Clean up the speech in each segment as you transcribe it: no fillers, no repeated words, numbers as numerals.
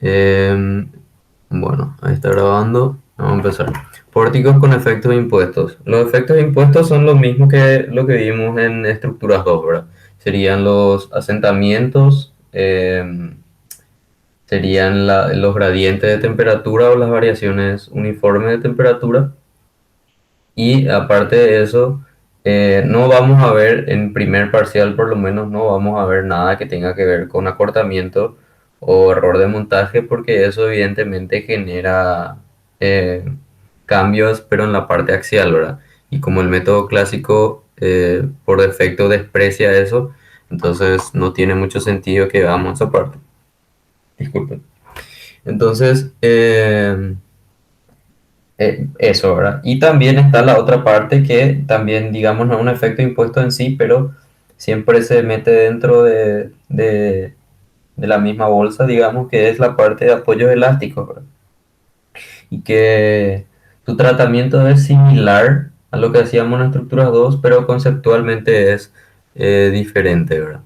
Em, bueno, ahí está grabando. Vamos a empezar. Pórticos con efectos impuestos. Los efectos impuestos son lo mismo que lo que vimos en estructuras 2, ¿verdad? Serían los asentamientos, serían los gradientes de temperatura o las variaciones uniformes de temperatura. Y aparte de eso, no vamos a ver en primer parcial, por lo menos, no vamos a ver nada que tenga que ver con acortamiento o error de montaje, porque eso evidentemente genera eh, cambios, pero en la parte axial, ¿verdad? Y como el método clásico por defecto desprecia eso, entonces no tiene mucho sentido que veamos esa parte. Disculpen. Entonces, eso, ¿verdad? Y también está la otra parte que también, digamos, no es un efecto impuesto en sí, pero siempre se mete dentro de la misma bolsa, digamos, que es la parte de apoyos elásticos, ¿verdad? Y que su tratamiento es similar a lo que hacíamos en estructuras 2, pero conceptualmente es diferente, ¿verdad?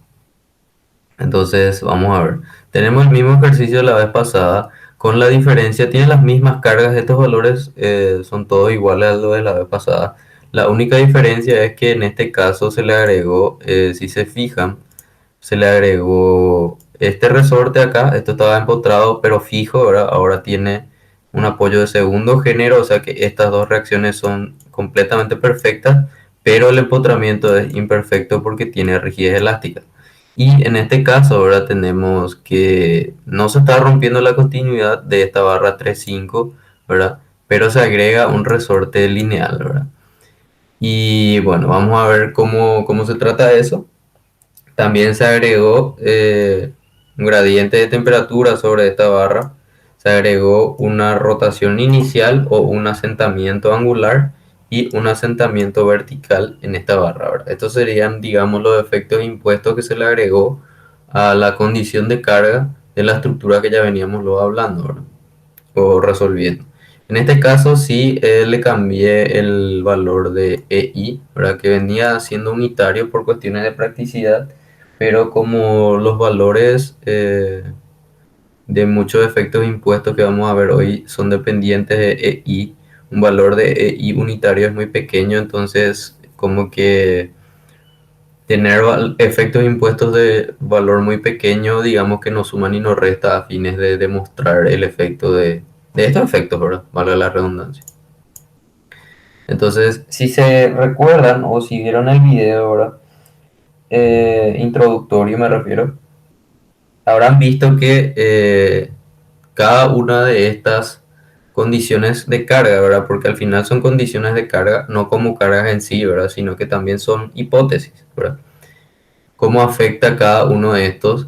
Entonces, vamos a ver. Tenemos el mismo ejercicio de la vez pasada, con la diferencia, tiene las mismas cargas, estos valores son todos iguales a lo de la vez pasada. La única diferencia es que en este caso se le agregó, si se fijan, se le agregó este resorte acá, esto estaba empotrado pero fijo, ¿verdad? Ahora tiene un apoyo de segundo género, o sea que estas dos reacciones son completamente perfectas, pero el empotramiento es imperfecto porque tiene rigidez elástica. Y en este caso ahora tenemos que no se está rompiendo la continuidad de esta barra 3.5, ¿verdad? Pero se agrega un resorte lineal, ¿verdad? Y bueno, vamos a ver cómo se trata eso. También se agregó un gradiente de temperatura sobre esta barra. Se agregó una rotación inicial o un asentamiento angular y un asentamiento vertical en esta barra, ¿verdad? Estos serían, digamos, los efectos impuestos que se le agregó a la condición de carga de la estructura que ya veníamos luego hablando, ¿verdad? O resolviendo. En este caso sí le cambié el valor de EI, ¿verdad? Que venía siendo unitario por cuestiones de practicidad, pero como los valores de muchos efectos impuestos que vamos a ver hoy son dependientes de EI, un valor de EI unitario es muy pequeño, entonces como que tener efectos impuestos de valor muy pequeño, digamos que no suman y no resta a fines de demostrar el efecto de estos efectos, ¿verdad? Vale la redundancia. Entonces, si se recuerdan o si vieron el video, ¿verdad? Introductorio me refiero, habrán visto que cada una de estas condiciones de carga, ¿verdad? Porque al final son condiciones de carga, no como cargas en sí, ¿verdad? Sino que también son hipótesis, ¿verdad? ¿Cómo afecta cada uno de estos?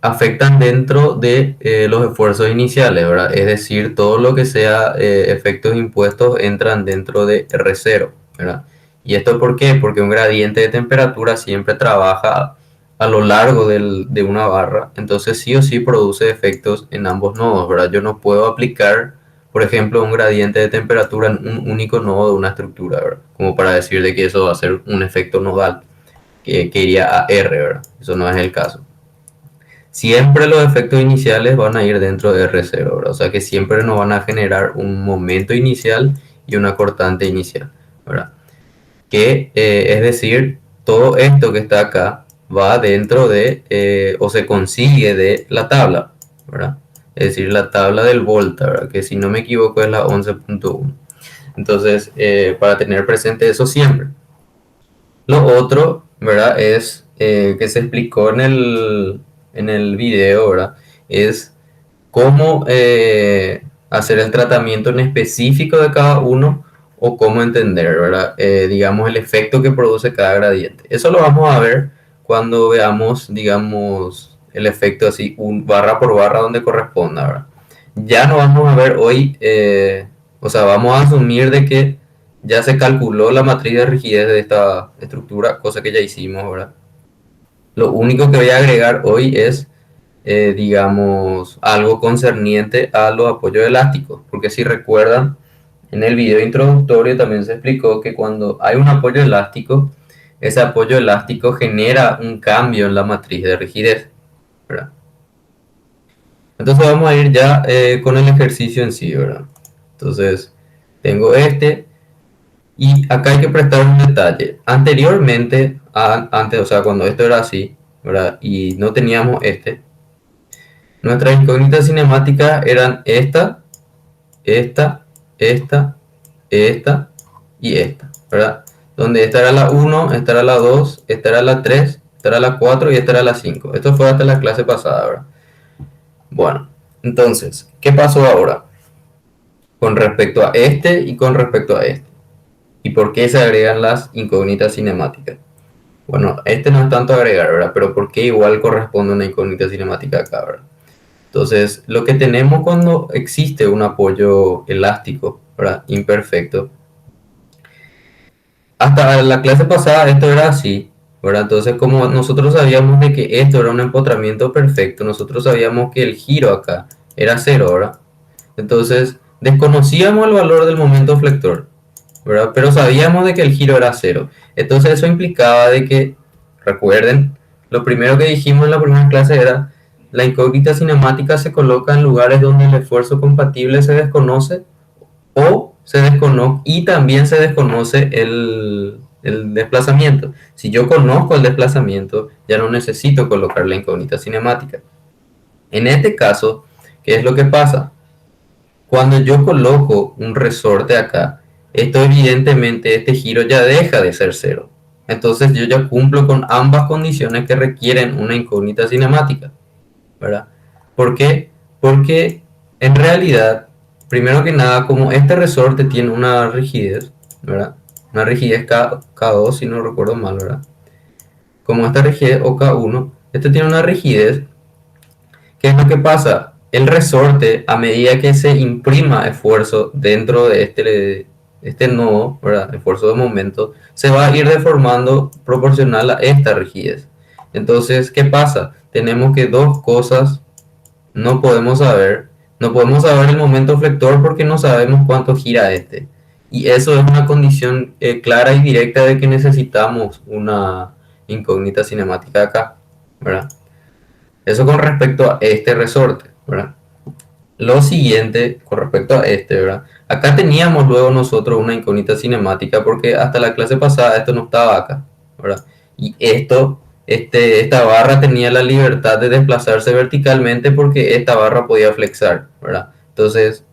Afectan dentro de los esfuerzos iniciales, ¿verdad? Es decir, todo lo que sea efectos impuestos entran dentro de R0, ¿verdad? ¿Y esto por qué? Porque un gradiente de temperatura siempre trabaja a lo largo de una barra, entonces sí o sí produce efectos en ambos nodos, ¿verdad? Yo no puedo aplicar, por ejemplo, un gradiente de temperatura en un único nodo de una estructura, ¿verdad? Como para decir de que eso va a ser un efecto nodal que iría a R, ¿verdad? Eso no es el caso. Siempre los efectos iniciales van a ir dentro de R0, ¿verdad? O sea que siempre nos van a generar un momento inicial y una cortante inicial, ¿verdad? Que es decir, todo esto que está acá va dentro de, o se consigue de la tabla, ¿verdad? Es decir, la tabla del volta, ¿verdad? Que si no me equivoco es la 11.1. Entonces, para tener presente eso siempre. Lo otro, ¿verdad? Es que se explicó en el video, ¿verdad? Es cómo hacer el tratamiento en específico de cada uno o cómo entender, ¿verdad? Digamos, el efecto que produce cada gradiente. Eso lo vamos a ver cuando veamos, digamos, el efecto así, barra por barra donde corresponda, ¿verdad? Ya no vamos a ver hoy, o sea, vamos a asumir de que ya se calculó la matriz de rigidez de esta estructura, cosa que ya hicimos, ¿verdad? Lo único que voy a agregar hoy es digamos, algo concerniente a los apoyos elásticos, porque si recuerdan, en el video introductorio también se explicó que cuando hay un apoyo elástico, ese apoyo elástico genera un cambio en la matriz de rigidez, ¿verdad? Entonces vamos a ir ya con el ejercicio en sí, ¿verdad? Entonces tengo este y acá hay que prestar un detalle. Anteriormente, antes, o sea, cuando esto era así, ¿verdad? Y no teníamos nuestras incógnitas cinemáticas eran esta, esta, esta y esta, ¿verdad? Donde esta era la 1, esta era la 2, esta era la 3, esta era la 4 y esta era la 5. Esto fue hasta la clase pasada, ¿verdad? Bueno, entonces, ¿qué pasó ahora con respecto a este y con respecto a este? ¿Y por qué se agregan las incógnitas cinemáticas? Bueno, este no es tanto agregar, ¿verdad? Pero ¿por qué igual corresponde una incógnita cinemática acá, ¿verdad? Entonces, lo que tenemos cuando existe un apoyo elástico, ¿verdad? Imperfecto. Hasta la clase pasada esto era así, ¿verdad? Entonces, como nosotros sabíamos de que esto era un empotramiento perfecto, nosotros sabíamos que el giro acá era cero, ¿verdad? Entonces, desconocíamos el valor del momento flector, ¿verdad? Pero sabíamos de que el giro era cero. Entonces, eso implicaba de que, recuerden, lo primero que dijimos en la primera clase era, la incógnita cinemática se coloca en lugares donde el esfuerzo compatible se desconoce o se desconoce y también se desconoce el desplazamiento. Si yo conozco el desplazamiento, ya no necesito colocar la incógnita cinemática. En este caso, ¿qué es lo que pasa? Cuando yo coloco un resorte acá, esto evidentemente, este giro ya deja de ser cero. Entonces yo ya cumplo con ambas condiciones que requieren una incógnita cinemática, ¿verdad? ¿Por qué? Porque en realidad, primero que nada, como este resorte tiene una rigidez, ¿verdad? Una rigidez K2, si no recuerdo mal, ¿verdad? Como esta rigidez o K1, este tiene una rigidez. ¿Qué es lo que pasa? El resorte, a medida que se imprima esfuerzo dentro de este nodo, ¿verdad? Esfuerzo de momento, se va a ir deformando proporcional a esta rigidez. Entonces, ¿qué pasa? Tenemos que dos cosas no podemos saber. No podemos saber el momento flector porque no sabemos cuánto gira este. Y eso es una condición clara y directa de que necesitamos una incógnita cinemática acá, ¿verdad? Eso con respecto a este resorte, ¿verdad? Lo siguiente, con respecto a este, ¿verdad? Acá teníamos luego nosotros una incógnita cinemática porque hasta la clase pasada esto no estaba acá, ¿verdad? Y esta barra tenía la libertad de desplazarse verticalmente porque esta barra podía flexar, ¿verdad? Entonces,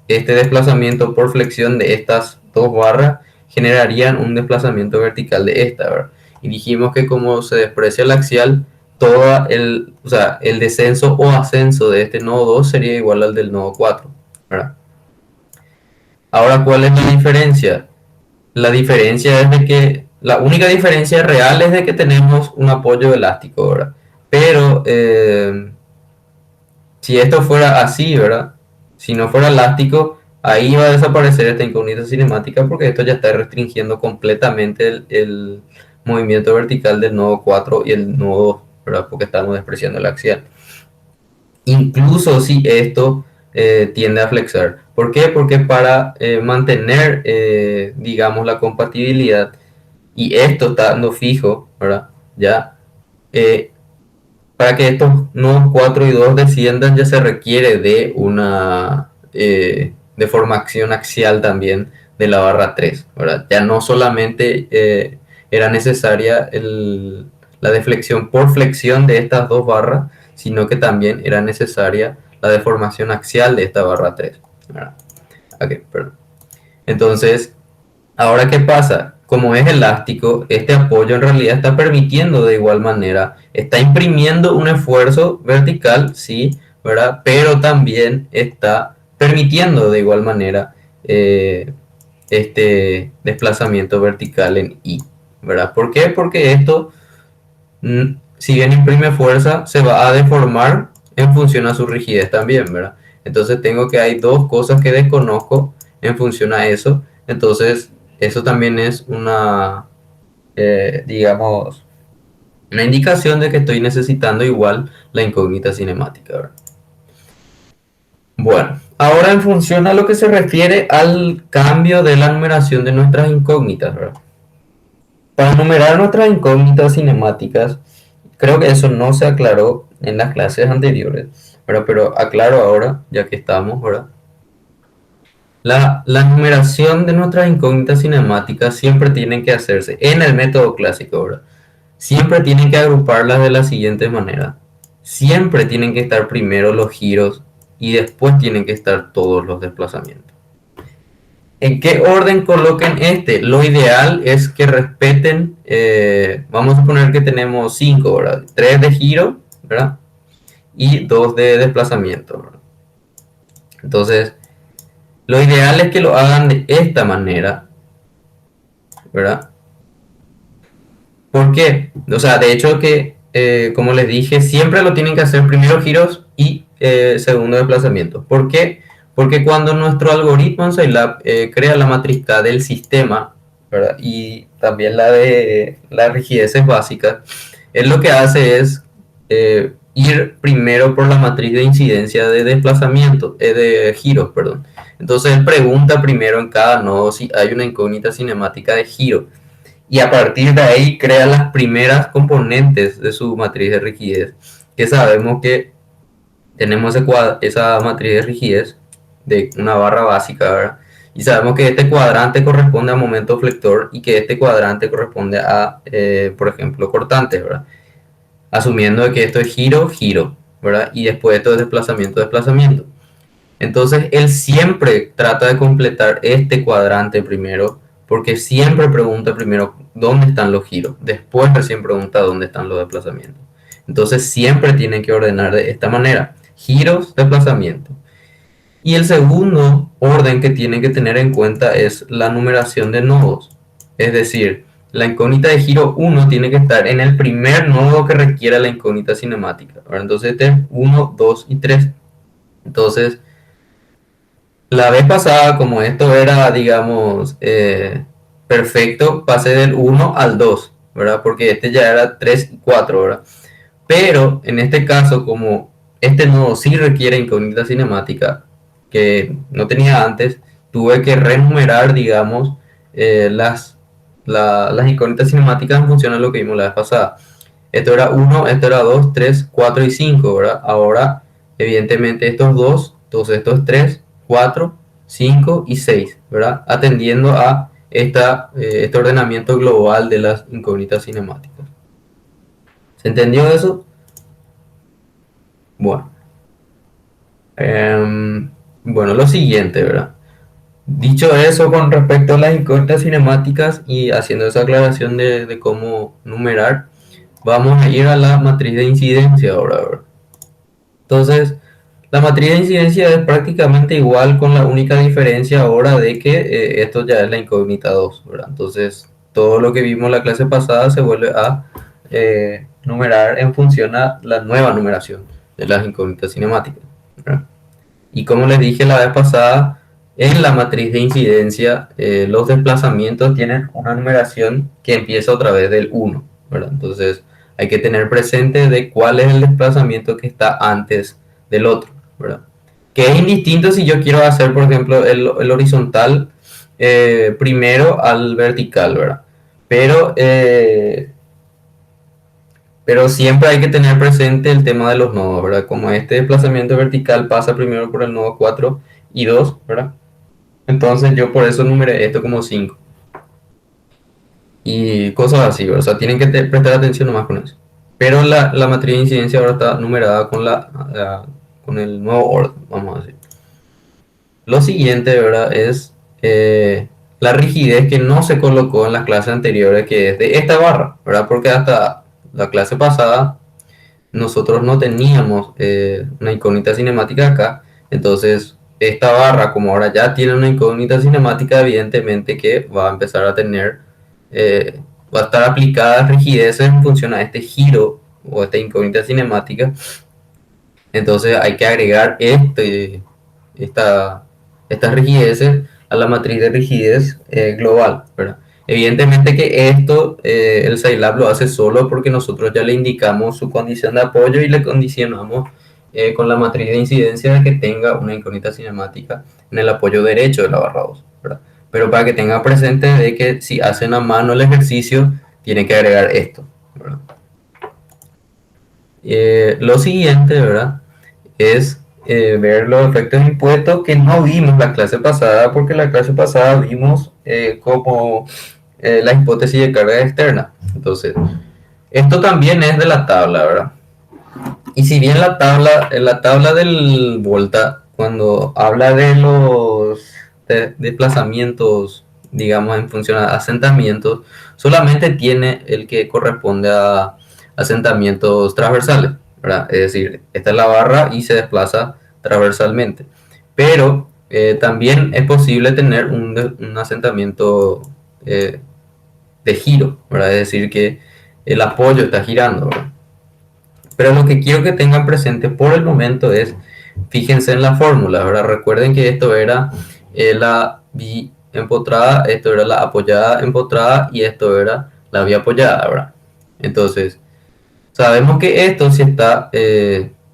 este desplazamiento por flexión de estas dos barras generarían un desplazamiento vertical de esta, ¿verdad? Y dijimos que como se desprecia el axial, o sea, el descenso o ascenso de este nodo 2 sería igual al del nodo 4, ¿verdad? Ahora, ¿cuál es la diferencia? La diferencia es de que, la única diferencia real es de que tenemos un apoyo elástico, ¿verdad? Pero si esto fuera así, ¿verdad? Si no fuera elástico, ahí va a desaparecer esta incógnita cinemática porque esto ya está restringiendo completamente el movimiento vertical del nodo 4 y el nodo 2, ¿verdad? Porque estamos despreciando el axial. Incluso si esto tiende a flexar. ¿Por qué? Porque para mantener, digamos, la compatibilidad y esto estando fijo, ¿verdad? Ya, eh, para que estos nodos 4 y 2 desciendan ya se requiere de una deformación axial también de la barra 3, ¿verdad? Ya no solamente era necesaria la deflexión por flexión de estas dos barras, sino que también era necesaria la deformación axial de esta barra 3, ¿verdad? Okay, perdón. Entonces, ahora, ¿qué pasa? Como es elástico, este apoyo en realidad está permitiendo de igual manera, está imprimiendo un esfuerzo vertical, sí, ¿verdad? Pero también está permitiendo de igual manera este desplazamiento vertical en I, ¿verdad? ¿Por qué? Porque esto, si bien imprime fuerza, se va a deformar en función a su rigidez también, ¿verdad? Entonces tengo que hay dos cosas que desconozco en función a eso. Entonces eso también es digamos, una indicación de que estoy necesitando igual la incógnita cinemática, ¿verdad? Bueno, ahora en función a lo que se refiere al cambio de la numeración de nuestras incógnitas, ¿verdad? Para numerar nuestras incógnitas cinemáticas, creo que eso no se aclaró en las clases anteriores, ¿verdad? Pero aclaro ahora, ya que estamos, ¿verdad? La numeración de nuestras incógnitas cinemáticas siempre tienen que hacerse en el método clásico, ¿verdad? Siempre tienen que agruparlas de la siguiente manera. Siempre tienen que estar primero los giros y después tienen que estar todos los desplazamientos. ¿En qué orden coloquen este? Lo ideal es que respeten, vamos a suponer que tenemos 5, ¿verdad? 3 de giro, ¿verdad? Y 2 de desplazamiento, ¿verdad? Entonces, lo ideal es que lo hagan de esta manera, ¿verdad? ¿Por qué? O sea, de hecho que, como les dije, siempre lo tienen que hacer primero giros y segundo desplazamiento. ¿Por qué? Porque cuando nuestro algoritmo en Scilab crea la matriz K del sistema, ¿verdad? Y también la de las rigideces básicas, él lo que hace es ir primero por la matriz de incidencia de desplazamiento, de giros, perdón. Entonces él pregunta primero en cada nodo si hay una incógnita cinemática de giro y a partir de ahí crea las primeras componentes de su matriz de rigidez, que sabemos que tenemos esa matriz de rigidez de una barra básica, ¿verdad? Y sabemos que este cuadrante corresponde a momento flector y que este cuadrante corresponde a, por ejemplo, cortante, ¿verdad? Asumiendo que esto es giro, giro, ¿verdad? Y después esto es desplazamiento, desplazamiento. Entonces él siempre trata de completar este cuadrante primero, porque siempre pregunta primero dónde están los giros, después recién pregunta dónde están los desplazamientos. Entonces siempre tienen que ordenar de esta manera, giros, desplazamiento. Y el segundo orden que tienen que tener en cuenta es la numeración de nodos. Es decir, la incógnita de giro 1 tiene que estar en el primer nodo que requiera la incógnita cinemática. Entonces este es 1, 2 y 3. Entonces, la vez pasada, como esto era, digamos, perfecto, pasé del 1 al 2, ¿verdad? Porque este ya era 3 y 4, ¿verdad? Pero en este caso, como este nodo sí requiere incógnita cinemática, que no tenía antes, tuve que renumerar, digamos, las incógnitas cinemáticas en función de lo que vimos la vez pasada. Esto era 1, esto era 2, 3, 4 y 5, ¿verdad? Ahora, evidentemente, estos dos, entonces estos 3, 4, 5 y 6, ¿verdad? Atendiendo a este ordenamiento global de las incógnitas cinemáticas. ¿Se entendió eso? Bueno, bueno, lo siguiente, ¿verdad? Dicho eso con respecto a las incógnitas cinemáticas y haciendo esa aclaración de cómo numerar, vamos a ir a la matriz de incidencia ahora, ¿verdad? Entonces, la matriz de incidencia es prácticamente igual con la única diferencia ahora de que esto ya es la incógnita 2, ¿verdad? Entonces, todo lo que vimos la clase pasada se vuelve a numerar en función a la nueva numeración de las incógnitas cinemáticas, ¿verdad? Y como les dije la vez pasada, en la matriz de incidencia los desplazamientos tienen una numeración que empieza otra vez del 1, ¿verdad? Entonces hay que tener presente de cuál es el desplazamiento que está antes del otro, ¿verdad? Que es indistinto si yo quiero hacer, por ejemplo, el horizontal primero al vertical, ¿verdad? Pero pero siempre hay que tener presente el tema de los nodos, ¿verdad? Como este desplazamiento vertical pasa primero por el nodo 4 y 2, ¿verdad? Entonces yo por eso numeré esto como 5. Y cosas así, ¿verdad? O sea, tienen que prestar atención nomás con eso. Pero la matriz de incidencia ahora está numerada con, con el nuevo orden, vamos a decir. Lo siguiente, ¿verdad? Es la rigidez que no se colocó en las clases anteriores, que es de esta barra, ¿verdad? Porque hasta la clase pasada nosotros no teníamos una incógnita cinemática acá, entonces esta barra como ahora ya tiene una incógnita cinemática, evidentemente que va a empezar a tener, va a estar aplicada rigidez en función a este giro o esta incógnita cinemática, entonces hay que agregar esta, estas rigideces a la matriz de rigidez global, ¿verdad? Evidentemente que esto el Scilab lo hace solo porque nosotros ya le indicamos su condición de apoyo y le condicionamos con la matriz de incidencia de que tenga una incógnita cinemática en el apoyo derecho de la barra 2, ¿verdad? Pero para que tenga presente de que si hacen a mano el ejercicio, tienen que agregar esto, ¿verdad? Lo siguiente, ¿verdad? es ver los efectos impuestos que no vimos la clase pasada, porque la clase pasada vimos como la hipótesis de carga externa. Entonces, esto también es de la tabla, ¿verdad? Y si bien en la tabla del Volta, cuando habla de los desplazamientos, digamos, en función a asentamientos, solamente tiene el que corresponde a asentamientos transversales, ¿verdad? Es decir, esta es la barra y se desplaza transversalmente. Pero también es posible tener un asentamiento de giro, ¿verdad? Es decir, que el apoyo está girando, ¿verdad? Pero lo que quiero que tengan presente por el momento es, fíjense en la fórmula, ¿verdad? Recuerden que esto era la empotrada, esto era la apoyada empotrada y esto era la apoyada, ¿verdad? Entonces, sabemos que esto si está,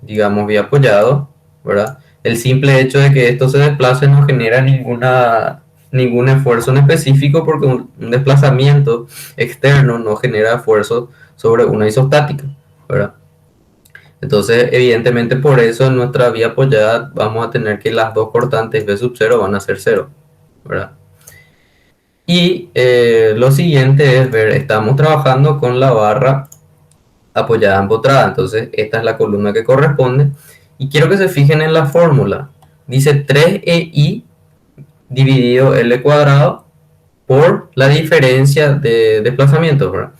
digamos, apoyado, ¿verdad? El simple hecho de que esto se desplace no genera ningún esfuerzo en específico porque un desplazamiento externo no genera esfuerzo sobre una isostática, ¿verdad? Entonces, evidentemente por eso en nuestra vía apoyada vamos a tener que las dos cortantes B sub 0 van a ser 0, ¿verdad? Y lo siguiente es ver, estamos trabajando con la barra apoyada empotrada, entonces esta es la columna que corresponde. Y quiero que se fijen en la fórmula. Dice 3EI dividido L cuadrado por la diferencia de desplazamiento, ¿verdad?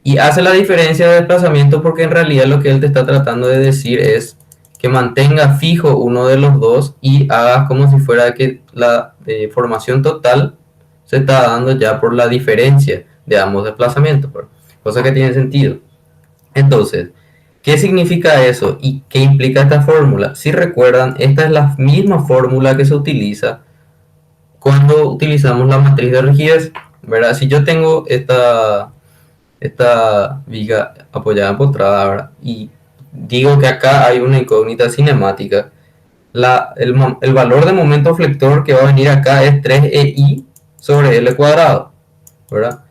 Y hace la diferencia de desplazamiento porque en realidad lo que él te está tratando de decir es que mantenga fijo uno de los dos y hagas como si fuera que la formación total se está dando ya por la diferencia de ambos desplazamientos, cosa que tiene sentido. Entonces, ¿qué significa eso y qué implica esta fórmula? Si recuerdan, esta es la misma fórmula que se utiliza cuando utilizamos la matriz de rigidez, ¿verdad? Si yo tengo esta viga apoyada en postrada, ¿verdad? Y digo que acá hay una incógnita cinemática. El valor de momento flector que va a venir acá es 3EI sobre L cuadrado, ¿verdad?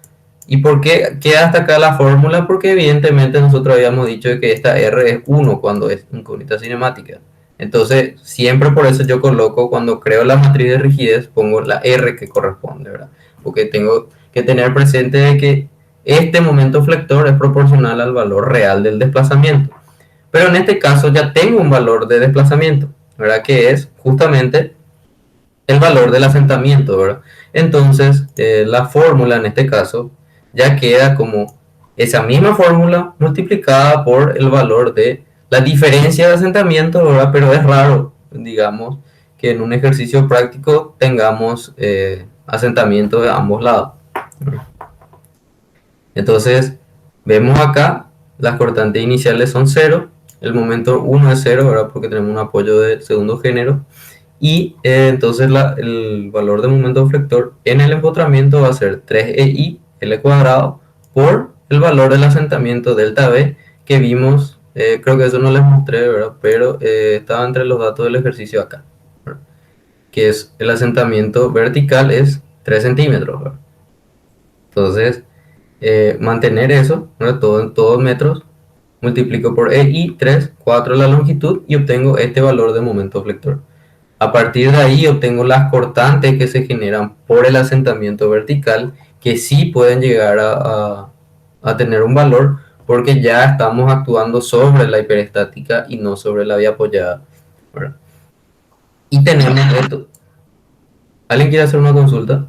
¿Y por qué queda hasta acá la fórmula? Porque evidentemente nosotros habíamos dicho que esta R es 1 cuando es incógnita cinemática. Entonces, siempre por eso yo coloco, cuando creo la matriz de rigidez, pongo la R que corresponde, ¿verdad? Porque tengo que tener presente de que este momento flector es proporcional al valor real del desplazamiento. Pero en este caso ya tengo un valor de desplazamiento, ¿verdad? Que es justamente el valor del asentamiento, ¿verdad? Entonces, la fórmula en este caso ya queda como esa misma fórmula multiplicada por el valor de la diferencia de asentamiento, ¿verdad? Pero es raro, digamos, que en un ejercicio práctico tengamos asentamiento de ambos lados. Entonces, vemos acá, las cortantes iniciales son 0, el momento 1 es 0, ¿verdad? Porque tenemos un apoyo de segundo género. Y entonces el valor de momento flector en el empotramiento va a ser 3EI L cuadrado por el valor del asentamiento delta B que vimos, creo que eso no les mostré, ¿verdad? Pero estaba entre los datos del ejercicio acá, ¿verdad? Que es el asentamiento vertical es 3 centímetros, ¿verdad? Entonces, mantener eso, ¿verdad? Todo en todos metros, multiplico por EI 3, 4 la longitud y obtengo este valor de momento flector. A partir de ahí obtengo las cortantes que se generan por el asentamiento vertical, que sí pueden llegar a tener un valor, porque ya estamos actuando sobre la hiperestática y no sobre la vía apoyada, ¿verdad? Y tenemos esto. ¿Alguien quiere hacer una consulta?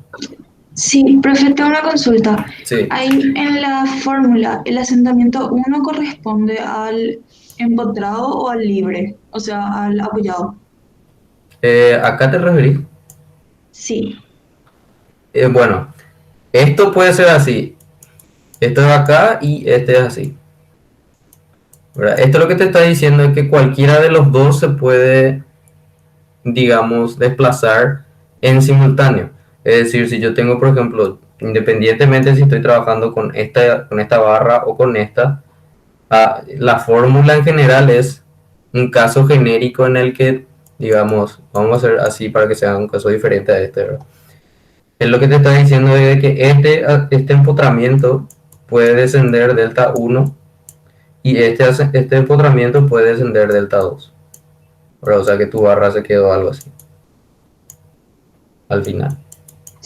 Sí, profe, tengo una consulta. Sí. Ahí en la fórmula, ¿el asentamiento uno corresponde al empotrado o al libre? O sea, al apoyado. ¿Acá te referís? Sí. Bueno, esto puede ser así. Esto es acá y este es así, ¿verdad? Esto lo que te está diciendo es que cualquiera de los dos se puede, digamos, desplazar en simultáneo. Es decir, si yo tengo, por ejemplo, independientemente si estoy trabajando con esta barra o con esta, la fórmula en general es un caso genérico en el que, digamos, vamos a hacer así para que sea un caso diferente a este, ¿verdad? Es lo que te está diciendo es que este empotramiento puede descender delta 1 y este empotramiento puede descender delta 2. ¿verdad? O sea que tu barra se quedó algo así al final,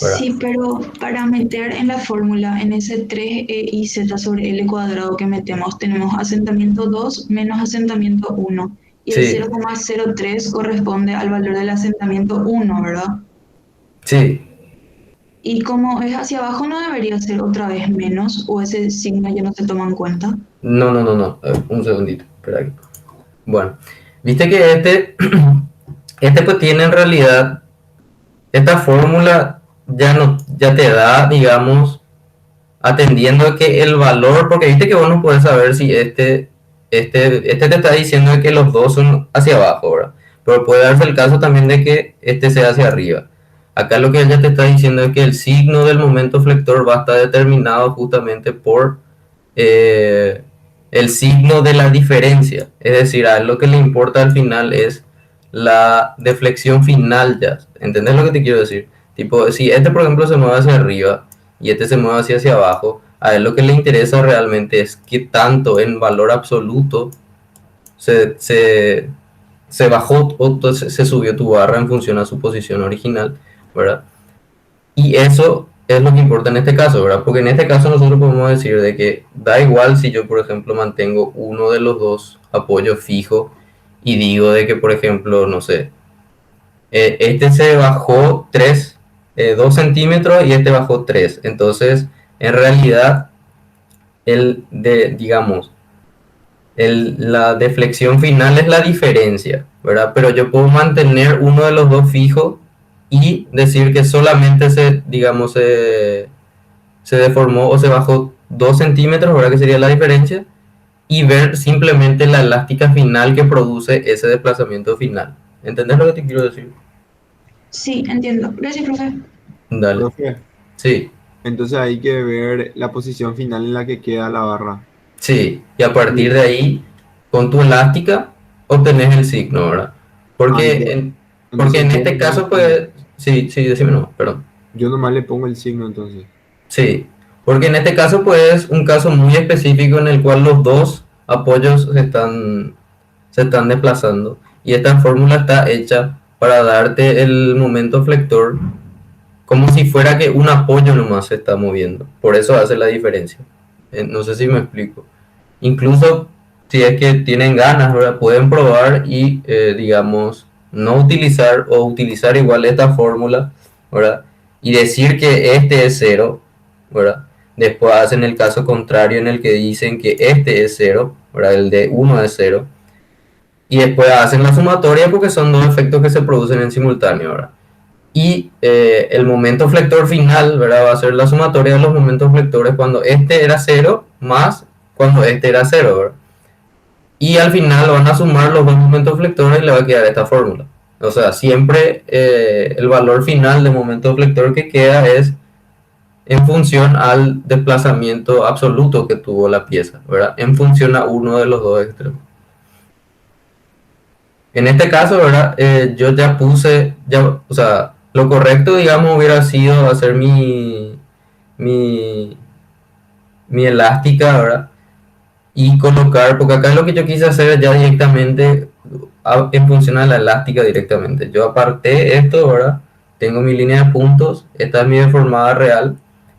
¿verdad? Sí, pero para meter en la fórmula, en ese 3e y z sobre L cuadrado que metemos, tenemos asentamiento 2 menos asentamiento uno. Y el Sí, 0,03 corresponde al valor del asentamiento uno, ¿verdad? sí. Y como es hacia abajo, no debería ser otra vez menos, o ese signo ya no se toma en cuenta. No, no, no, no. Un segundito. Espera aquí. Bueno, viste que este pues tiene en realidad, esta fórmula ya no, ya te da, digamos, atendiendo a que el valor, porque viste que vos no puedes saber si este te está diciendo que los dos son hacia abajo, ¿verdad? Pero puede darse el caso también de que este sea hacia arriba. Acá lo que ella te está diciendo es que el signo del momento flector va a estar determinado justamente por eh, el signo de la diferencia. Es decir, a él lo que le importa al final es la deflexión final ya. ¿Entendés lo que te quiero decir? Tipo, si este por ejemplo se mueve hacia arriba y este se mueve hacia abajo, a él lo que le interesa realmente es qué tanto en valor absoluto se, se, se bajó o se subió tu barra en función a su posición original, ¿verdad? Y eso es lo que importa en este caso, ¿verdad? Porque en este caso nosotros podemos decir de que da igual si yo, por ejemplo, mantengo uno de los dos apoyos fijo y digo de que, por ejemplo, no sé, este se bajó 2 centímetros y este bajó 3. Entonces, en realidad, digamos, la deflexión final es la diferencia, ¿verdad? Pero yo puedo mantener uno de los dos fijo y decir que solamente digamos, se deformó o se bajó 2 centímetros, ¿verdad? Que sería la diferencia, y ver simplemente la elástica final que produce ese desplazamiento final. ¿Entendés lo que te quiero decir? Sí, entiendo. Gracias, profe. Dale. Profe, Sí, entonces hay que ver la posición final en la que queda la barra. sí. Y a partir de Y, ahí, con tu elástica, obtenés el signo, ¿verdad? Porque yo, porque entonces en este caso, pues, sí, sí, decime no, perdón. yo nomás le pongo el signo entonces. Sí, porque en este caso pues es un caso muy específico en el cual los dos apoyos se están desplazando y esta fórmula está hecha para darte el momento flector como si fuera que un apoyo nomás se está moviendo. Por eso hace la diferencia. No sé si me explico. Incluso si es que tienen ganas, ¿verdad? Pueden probar y, digamos, no utilizar o utilizar igual esta fórmula, ¿verdad? Y decir que este es cero, ¿verdad? Después hacen el caso contrario en el que dicen que este es cero, ¿verdad? El de uno es cero. Y después hacen la sumatoria porque son dos efectos que se producen en simultáneo, ¿verdad? Y el momento flector final, ¿verdad? Va a ser la sumatoria de los momentos flectores cuando este era cero más cuando este era cero, ¿verdad? Y al final van a sumar los dos momentos flectores y le va a quedar esta fórmula. O sea, siempre el valor final de momento flector que queda es en función al desplazamiento absoluto que tuvo la pieza, ¿verdad? En función a uno de los dos extremos. En este caso, ¿verdad? Yo ya puse, ya, o sea, lo correcto, digamos, hubiera sido hacer mi, mi elástica, ¿verdad? Y colocar, porque acá lo que yo quise hacer ya directamente en función a la elástica directamente. Yo aparté esto, ¿verdad? Tengo mi línea de puntos, esta es mi deformada real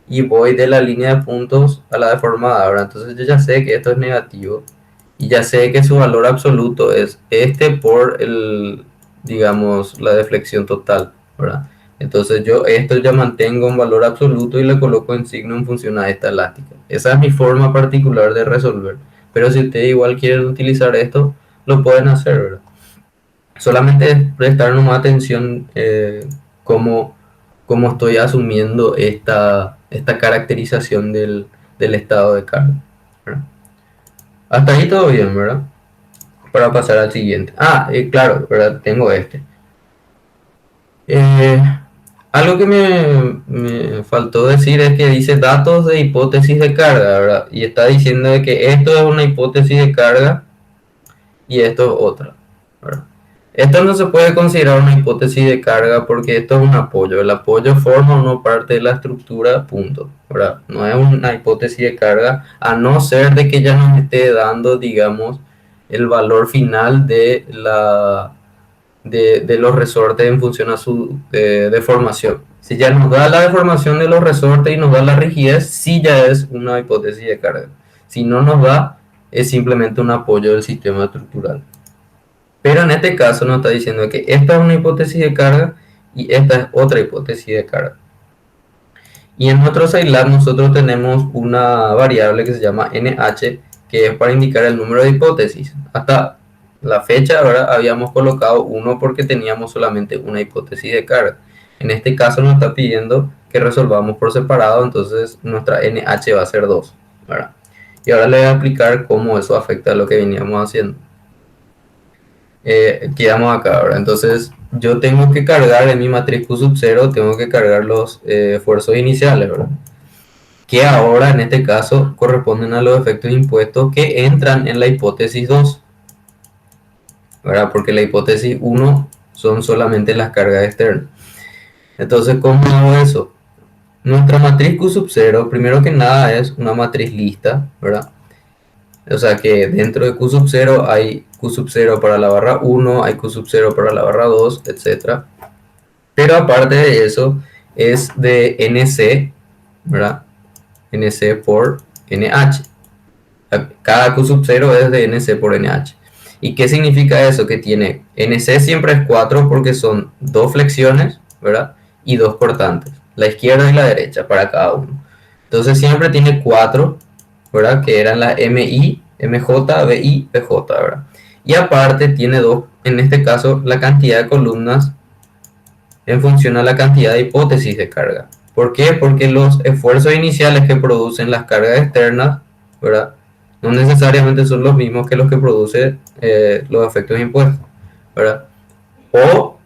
y voy de la línea de puntos a la deformada, ¿verdad? Entonces yo ya sé que esto es negativo y ya sé que su valor absoluto es este por digamos, la deflexión total, ¿verdad? Entonces yo esto ya mantengo un valor absoluto y le coloco en signo en función a esta elástica. Esa es mi forma particular de resolver. Pero si ustedes igual quieren utilizar esto, lo pueden hacer, ¿verdad? Solamente es prestar más atención cómo, cómo estoy asumiendo esta caracterización del estado de carga, ¿verdad? Hasta ahí todo bien, ¿verdad? Para pasar al siguiente. Claro, ¿verdad? Tengo este. Eh, algo que me faltó decir es que dice datos de hipótesis de carga, ¿verdad? Y está diciendo de que esto es una hipótesis de carga y esto es otra, ¿verdad? Esto no se puede considerar una hipótesis de carga porque esto es un apoyo. El apoyo forma o no parte de la estructura, punto, ¿verdad? No es una hipótesis de carga a no ser de que ya nos esté dando, digamos, el valor final de los resortes en función a su deformación. Si ya nos da la deformación de los resortes y nos da la rigidez, sí ya es una hipótesis de carga. Si no nos da, es simplemente un apoyo del sistema estructural. Pero en este caso nos está diciendo que esta es una hipótesis de carga y esta es otra hipótesis de carga. Y en nuestro Scilab nosotros tenemos una variable que se llama NH, que es para indicar el número de hipótesis. Hasta la fecha ahora habíamos colocado 1 porque teníamos solamente una hipótesis de carga. En este caso nos está pidiendo que resolvamos por separado, entonces nuestra NH va a ser 2, ¿verdad? Y ahora le voy a explicar cómo eso afecta a lo que veníamos haciendo. Quedamos acá ahora. Entonces yo tengo que cargar en mi matriz Q sub 0, tengo que cargar los esfuerzos iniciales, ¿verdad? Que ahora en este caso corresponden a los efectos impuestos que entran en la hipótesis 2, ¿verdad? Porque la hipótesis 1 son solamente las cargas externas. Entonces, ¿cómo hago eso? Nuestra matriz Q sub 0, primero que nada, es una matriz lista, ¿verdad? O sea que dentro de Q sub 0 hay Q sub 0 para la barra 1, hay Q sub 0 para la barra 2, etc. Pero aparte de eso, es de NC, ¿verdad? NC por NH. Cada Q sub 0 es de NC por NH. ¿Y qué significa eso? Que tiene NC siempre es 4 porque son 2 flexiones, ¿verdad? Y 2 cortantes, la izquierda y la derecha para cada uno. Entonces siempre tiene 4, ¿verdad? Que eran las MI, MJ, BI, PJ, ¿verdad? Y aparte tiene 2, en este caso, la cantidad de columnas en función a la cantidad de hipótesis de carga. ¿Por qué? Porque los esfuerzos iniciales que producen las cargas externas, ¿verdad? No necesariamente son los mismos que los que producen los efectos impuestos, ¿verdad? O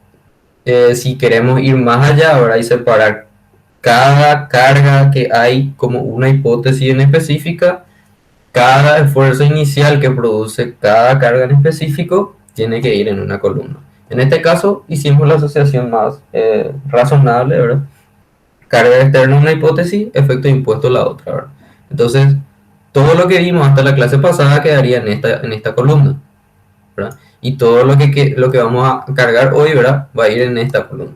si queremos ir más allá, ¿verdad? Y separar cada carga que hay como una hipótesis en específica, cada esfuerzo inicial que produce cada carga en específico tiene que ir en una columna. En este caso hicimos la asociación más razonable, ¿verdad? Carga externa una hipótesis, efecto impuesto la otra, ¿verdad? Entonces, todo lo que vimos hasta la clase pasada quedaría en esta columna, ¿verdad? Y todo lo que vamos a cargar hoy, ¿verdad? Va a ir en esta columna.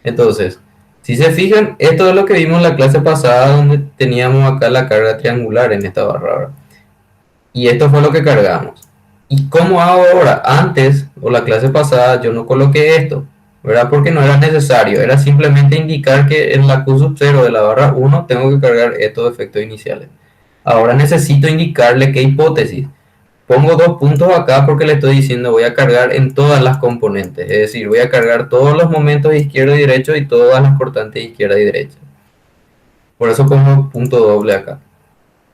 Entonces, si se fijan, esto es lo que vimos en la clase pasada donde teníamos acá la carga triangular en esta barra, ¿verdad? Y esto fue lo que cargamos. ¿Y cómo hago ahora? Antes, o la clase pasada, yo no coloqué esto, ¿verdad? Porque no era necesario, era simplemente indicar que en la Q sub 0 de la barra 1 tengo que cargar estos efectos iniciales. Ahora necesito indicarle qué hipótesis. Pongo 2 puntos acá porque le estoy diciendo voy a cargar en todas las componentes, es decir, voy a cargar todos los momentos izquierdo y derecho y todas las cortantes izquierda y derecha. Por eso pongo punto doble acá.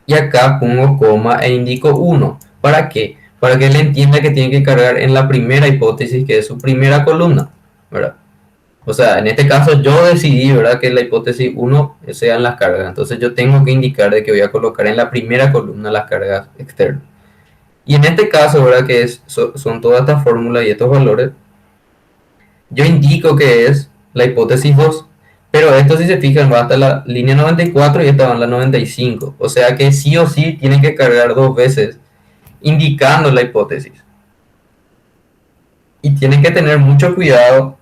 Y acá pongo coma e indico 1. ¿Para qué? Para que él entienda que tiene que cargar en la primera hipótesis, que es su primera columna, ¿verdad? O sea, en este caso yo decidí, ¿verdad? Que la hipótesis 1 sean las cargas. Entonces yo tengo que indicar de que voy a colocar en la primera columna las cargas externas. Y en este caso, ¿verdad? Que son todas estas fórmulas y estos valores, yo indico que es la hipótesis 2. Pero esto, si se fijan, va hasta la línea 94 y esta va en la 95. O sea que sí o sí tienen que cargar 2 veces indicando la hipótesis. Y tienen que tener mucho cuidado,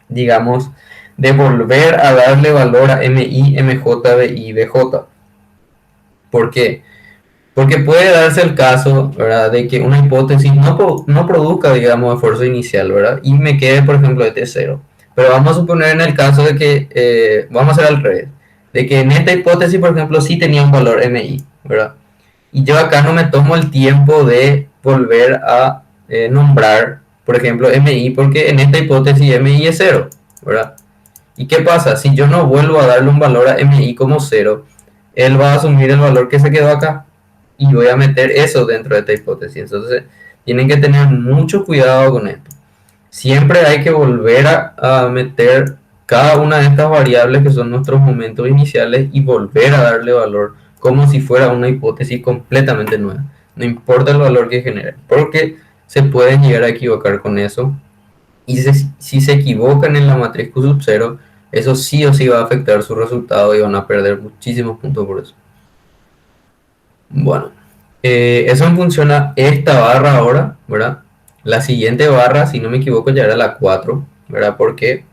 digamos, de volver a darle valor a MI, MJ, BI, BJ. ¿Por qué? Porque puede darse el caso, ¿verdad? De que una hipótesis no produzca, digamos, esfuerzo inicial, ¿verdad? Y me quede, por ejemplo, este 0. Pero vamos a suponer en el caso de que, vamos a hacer al revés, de que en esta hipótesis, por ejemplo, sí tenía un valor MI, ¿verdad? Y yo acá no me tomo el tiempo de volver a nombrar, por ejemplo, MI, porque en esta hipótesis MI es 0, ¿verdad? ¿Y qué pasa? Si yo no vuelvo a darle un valor a MI como 0, él va a asumir el valor que se quedó acá. Y voy a meter eso dentro de esta hipótesis. Entonces, tienen que tener mucho cuidado con esto. Siempre hay que volver a meter cada una de estas variables que son nuestros momentos iniciales y volver a darle valor como si fuera una hipótesis completamente nueva. No importa el valor que genere, porque se pueden llegar a equivocar con eso. Y si se equivocan en la matriz Q sub 0, eso sí o sí va a afectar su resultado y van a perder muchísimos puntos por eso. Bueno, eso funciona esta barra ahora, ¿verdad? La siguiente barra, si no me equivoco, ya era la 4, ¿verdad? ¿Por qué?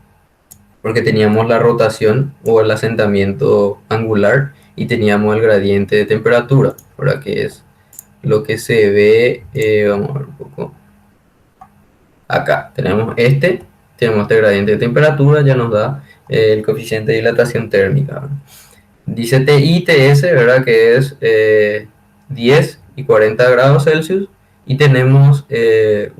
Porque teníamos la rotación o el asentamiento angular y teníamos el gradiente de temperatura, ¿verdad? Que es lo que se ve, vamos a ver un poco. Acá tenemos este gradiente de temperatura, ya nos da el coeficiente de dilatación térmica, ¿verdad? Dice TI, TS, ¿verdad? Que es 10 y 40 grados Celsius y tenemos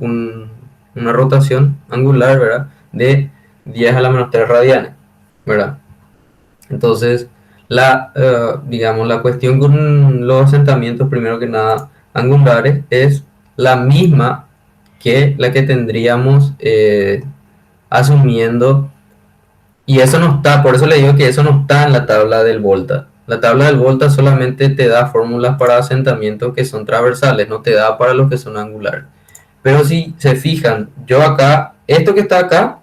una rotación angular, ¿verdad? De 10 a la menos 3 radianes, ¿verdad? Entonces, digamos, la cuestión con los asentamientos, primero que nada, angulares, es la misma que la que tendríamos asumiendo, y eso no está, por eso le digo que eso no está en la tabla del Volta. La tabla del Volta solamente te da fórmulas para asentamientos que son transversales, no te da para los que son angulares. Pero si se fijan, yo acá, esto que está acá,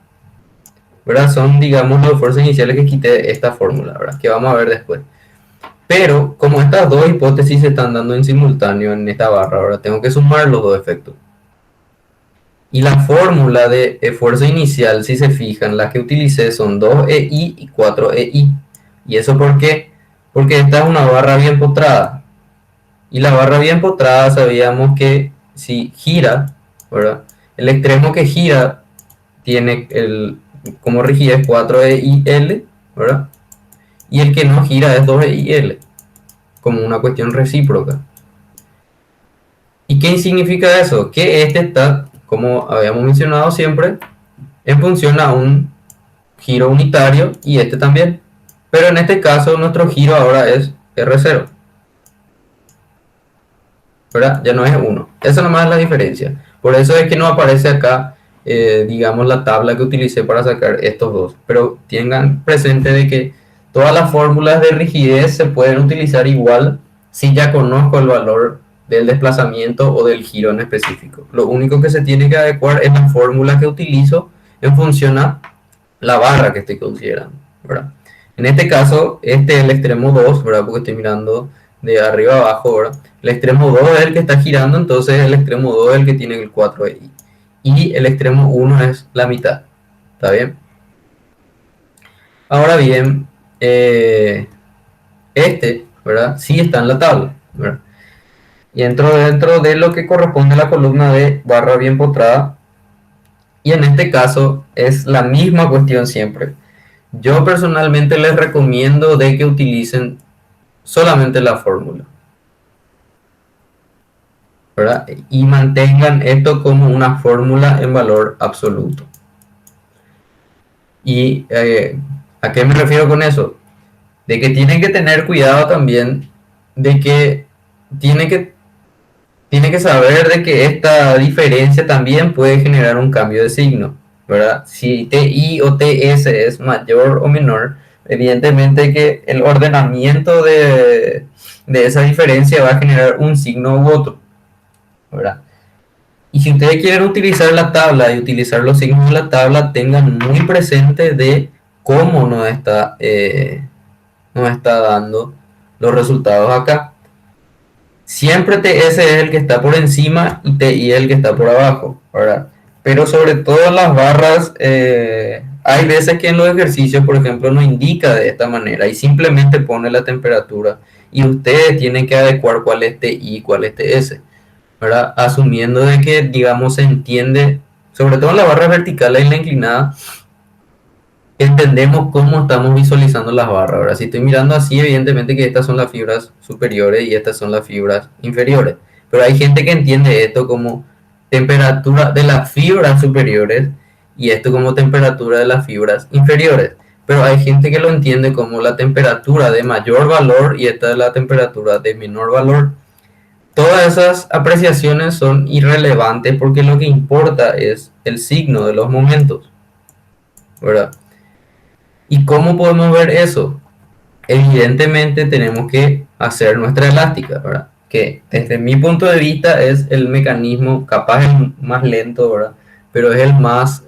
¿verdad? Son, digamos, los esfuerzos iniciales que quité de esta fórmula, ¿verdad? Que vamos a ver después. Pero como estas dos hipótesis se están dando en simultáneo en esta barra, ahora tengo que sumar los dos efectos. Y la fórmula de esfuerzo inicial, si se fijan, las que utilicé son 2EI y 4EI. ¿Y eso por qué? Porque esta es una barra bien postrada. Y la barra bien postrada sabíamos que si gira, ¿verdad? El extremo que gira tiene como rigidez 4EIL, ¿verdad? Y el que no gira es 2EIL, como una cuestión recíproca. ¿Y qué significa eso? Que este está, como habíamos mencionado siempre, en función a un giro unitario y este también. Pero en este caso nuestro giro ahora es R0, ¿verdad? Ya no es 1. Esa nomás es la diferencia. Por eso es que no aparece acá, digamos, la tabla que utilicé para sacar estos dos. Pero tengan presente de que todas las fórmulas de rigidez se pueden utilizar igual si ya conozco el valor del desplazamiento o del giro en específico. Lo único que se tiene que adecuar es la fórmula que utilizo en función a la barra que estoy considerando, ¿verdad? En este caso, este es el extremo 2, ¿verdad? Porque estoy mirando de arriba a abajo, ¿verdad? El extremo 2 es el que está girando, entonces el extremo 2 es el que tiene el 4i. Y el extremo 1 es la mitad, ¿está bien? Ahora bien, ¿verdad? Sí está en la tabla, ¿verdad? Y entro dentro de lo que corresponde a la columna de barra bien postrada. Y en este caso es la misma cuestión siempre. Yo personalmente les recomiendo de que utilicen solamente la fórmula, ¿verdad? Y mantengan esto como una fórmula en valor absoluto. ¿Y a qué me refiero con eso? De que tienen que tener cuidado también de que tiene que saber de que esta diferencia también puede generar un cambio de signo, ¿verdad? Si TI o TS es mayor o menor, evidentemente que el ordenamiento de esa diferencia va a generar un signo u otro, ¿verdad? Y si ustedes quieren utilizar la tabla y utilizar los signos de la tabla, tengan muy presente de cómo nos está dando los resultados acá. Siempre TS es el que está por encima y TI es el que está por abajo, ¿verdad? Pero sobre todo las barras, hay veces que en los ejercicios, por ejemplo, no indica de esta manera y simplemente pone la temperatura y ustedes tienen que adecuar cuál es TI y cuál es TS, ¿verdad? Asumiendo de que, digamos, se entiende, sobre todo en la barra vertical y en la inclinada, entendemos cómo estamos visualizando las barras. Ahora, si estoy mirando así, evidentemente que estas son las fibras superiores y estas son las fibras inferiores. Pero hay gente que entiende esto como temperatura de las fibras superiores y esto como temperatura de las fibras inferiores. Pero hay gente que lo entiende como la temperatura de mayor valor y esta es la temperatura de menor valor. Todas esas apreciaciones son irrelevantes porque lo que importa es el signo de los momentos, ¿verdad? ¿Y cómo podemos ver eso? Evidentemente tenemos que hacer nuestra elástica, ¿verdad? Que desde mi punto de vista es el mecanismo capaz el más lento, ¿verdad? Pero es el más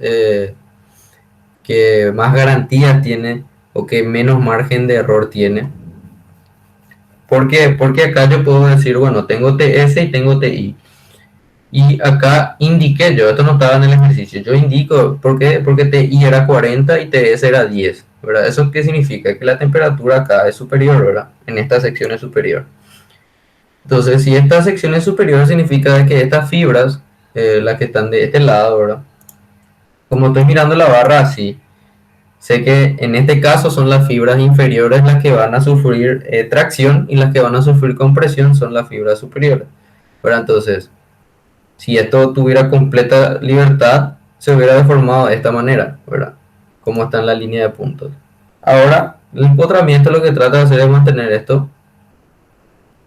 que más garantías tiene o que menos margen de error tiene. ¿Por qué? Porque acá yo puedo decir, bueno, tengo TS y tengo TI. Y acá indiqué yo, esto no estaba en el ejercicio, yo indico, ¿por qué? Porque TI era 40 y TS era 10, ¿verdad? ¿Eso qué significa? Que la temperatura acá es superior, ¿verdad? En esta sección es superior. Entonces, si esta sección es superior, significa que estas fibras, las que están de este lado, ¿verdad? Como estoy mirando la barra así, sé que en este caso son las fibras inferiores las que van a sufrir tracción y las que van a sufrir compresión son las fibras superiores, ¿verdad? Entonces, si esto tuviera completa libertad, se hubiera deformado de esta manera, ¿verdad? Como está en la línea de puntos. Ahora, el empotramiento lo que trata de hacer es mantener esto,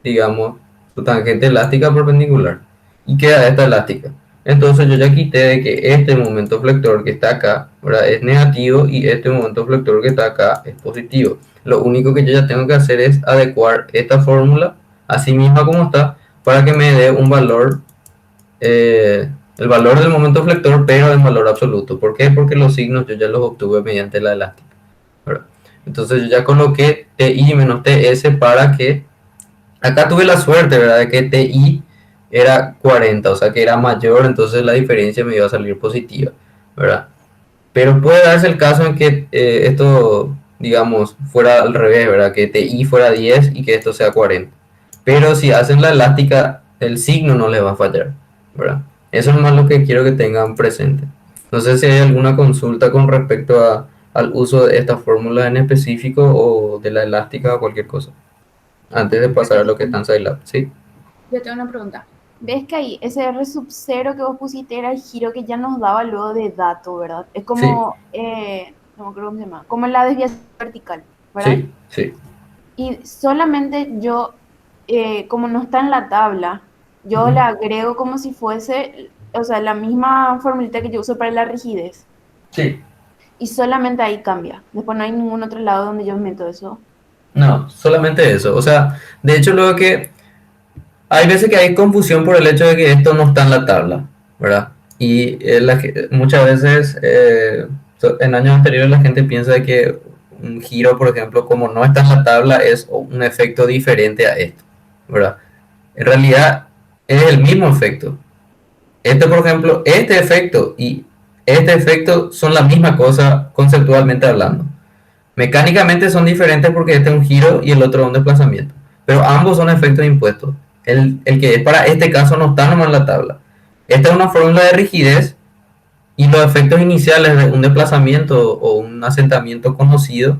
digamos, su tangente elástica perpendicular. Y queda esta elástica. Entonces yo ya quité de que este momento flector que está acá, ¿verdad? Es negativo y este momento flector que está acá es positivo. Lo único que yo ya tengo que hacer es adecuar esta fórmula así misma como está para que me dé un valor el valor del momento flector, pero en valor absoluto. ¿Por qué? Porque los signos yo ya los obtuve mediante la elástica, ¿verdad? Entonces yo ya coloqué TI menos TS para que... Acá tuve la suerte, ¿verdad? De que TI era 40, o sea que era mayor, entonces la diferencia me iba a salir positiva, ¿verdad? Pero puede darse el caso en que esto, digamos, fuera al revés, ¿verdad? Que TI fuera 10 y que esto sea 40. Pero si hacen la elástica, el signo no les va a fallar, ¿verdad? Eso es más lo que quiero que tengan presente. No sé si hay alguna consulta con respecto al uso de esta fórmula en específico o de la elástica o cualquier cosa. Antes de pasar a lo que está en Scilab, ¿sí? Yo tengo una pregunta. ¿Ves que ahí ese R sub 0 que vos pusiste era el giro que ya nos daba luego de dato, ¿verdad? Es Sí, como, no me acuerdo cómo se llama, como la desviación vertical, ¿verdad? sí, sí. Y solamente yo, como no está en la tabla, yo Ujú. le agrego como si fuese, o sea, la misma formulita que yo uso para la rigidez. Sí. Y solamente ahí cambia. Después no hay ningún otro lado donde yo meto eso. No, solamente eso. O sea, de hecho, luego que hay veces que hay confusión por el hecho de que esto no está en la tabla, ¿verdad? Y muchas veces en años anteriores la gente piensa de que un giro, por ejemplo, como no está en la tabla, es un efecto diferente a esto, ¿verdad? En realidad es el mismo efecto. Este, por ejemplo, este efecto y este efecto son la misma cosa conceptualmente hablando. Mecánicamente son diferentes porque este es un giro y el otro es un desplazamiento. Pero ambos son efectos impuestos. El que es para este caso no está nomás en la tabla. Esta es una fórmula de rigidez y los efectos iniciales de un desplazamiento o un asentamiento conocido,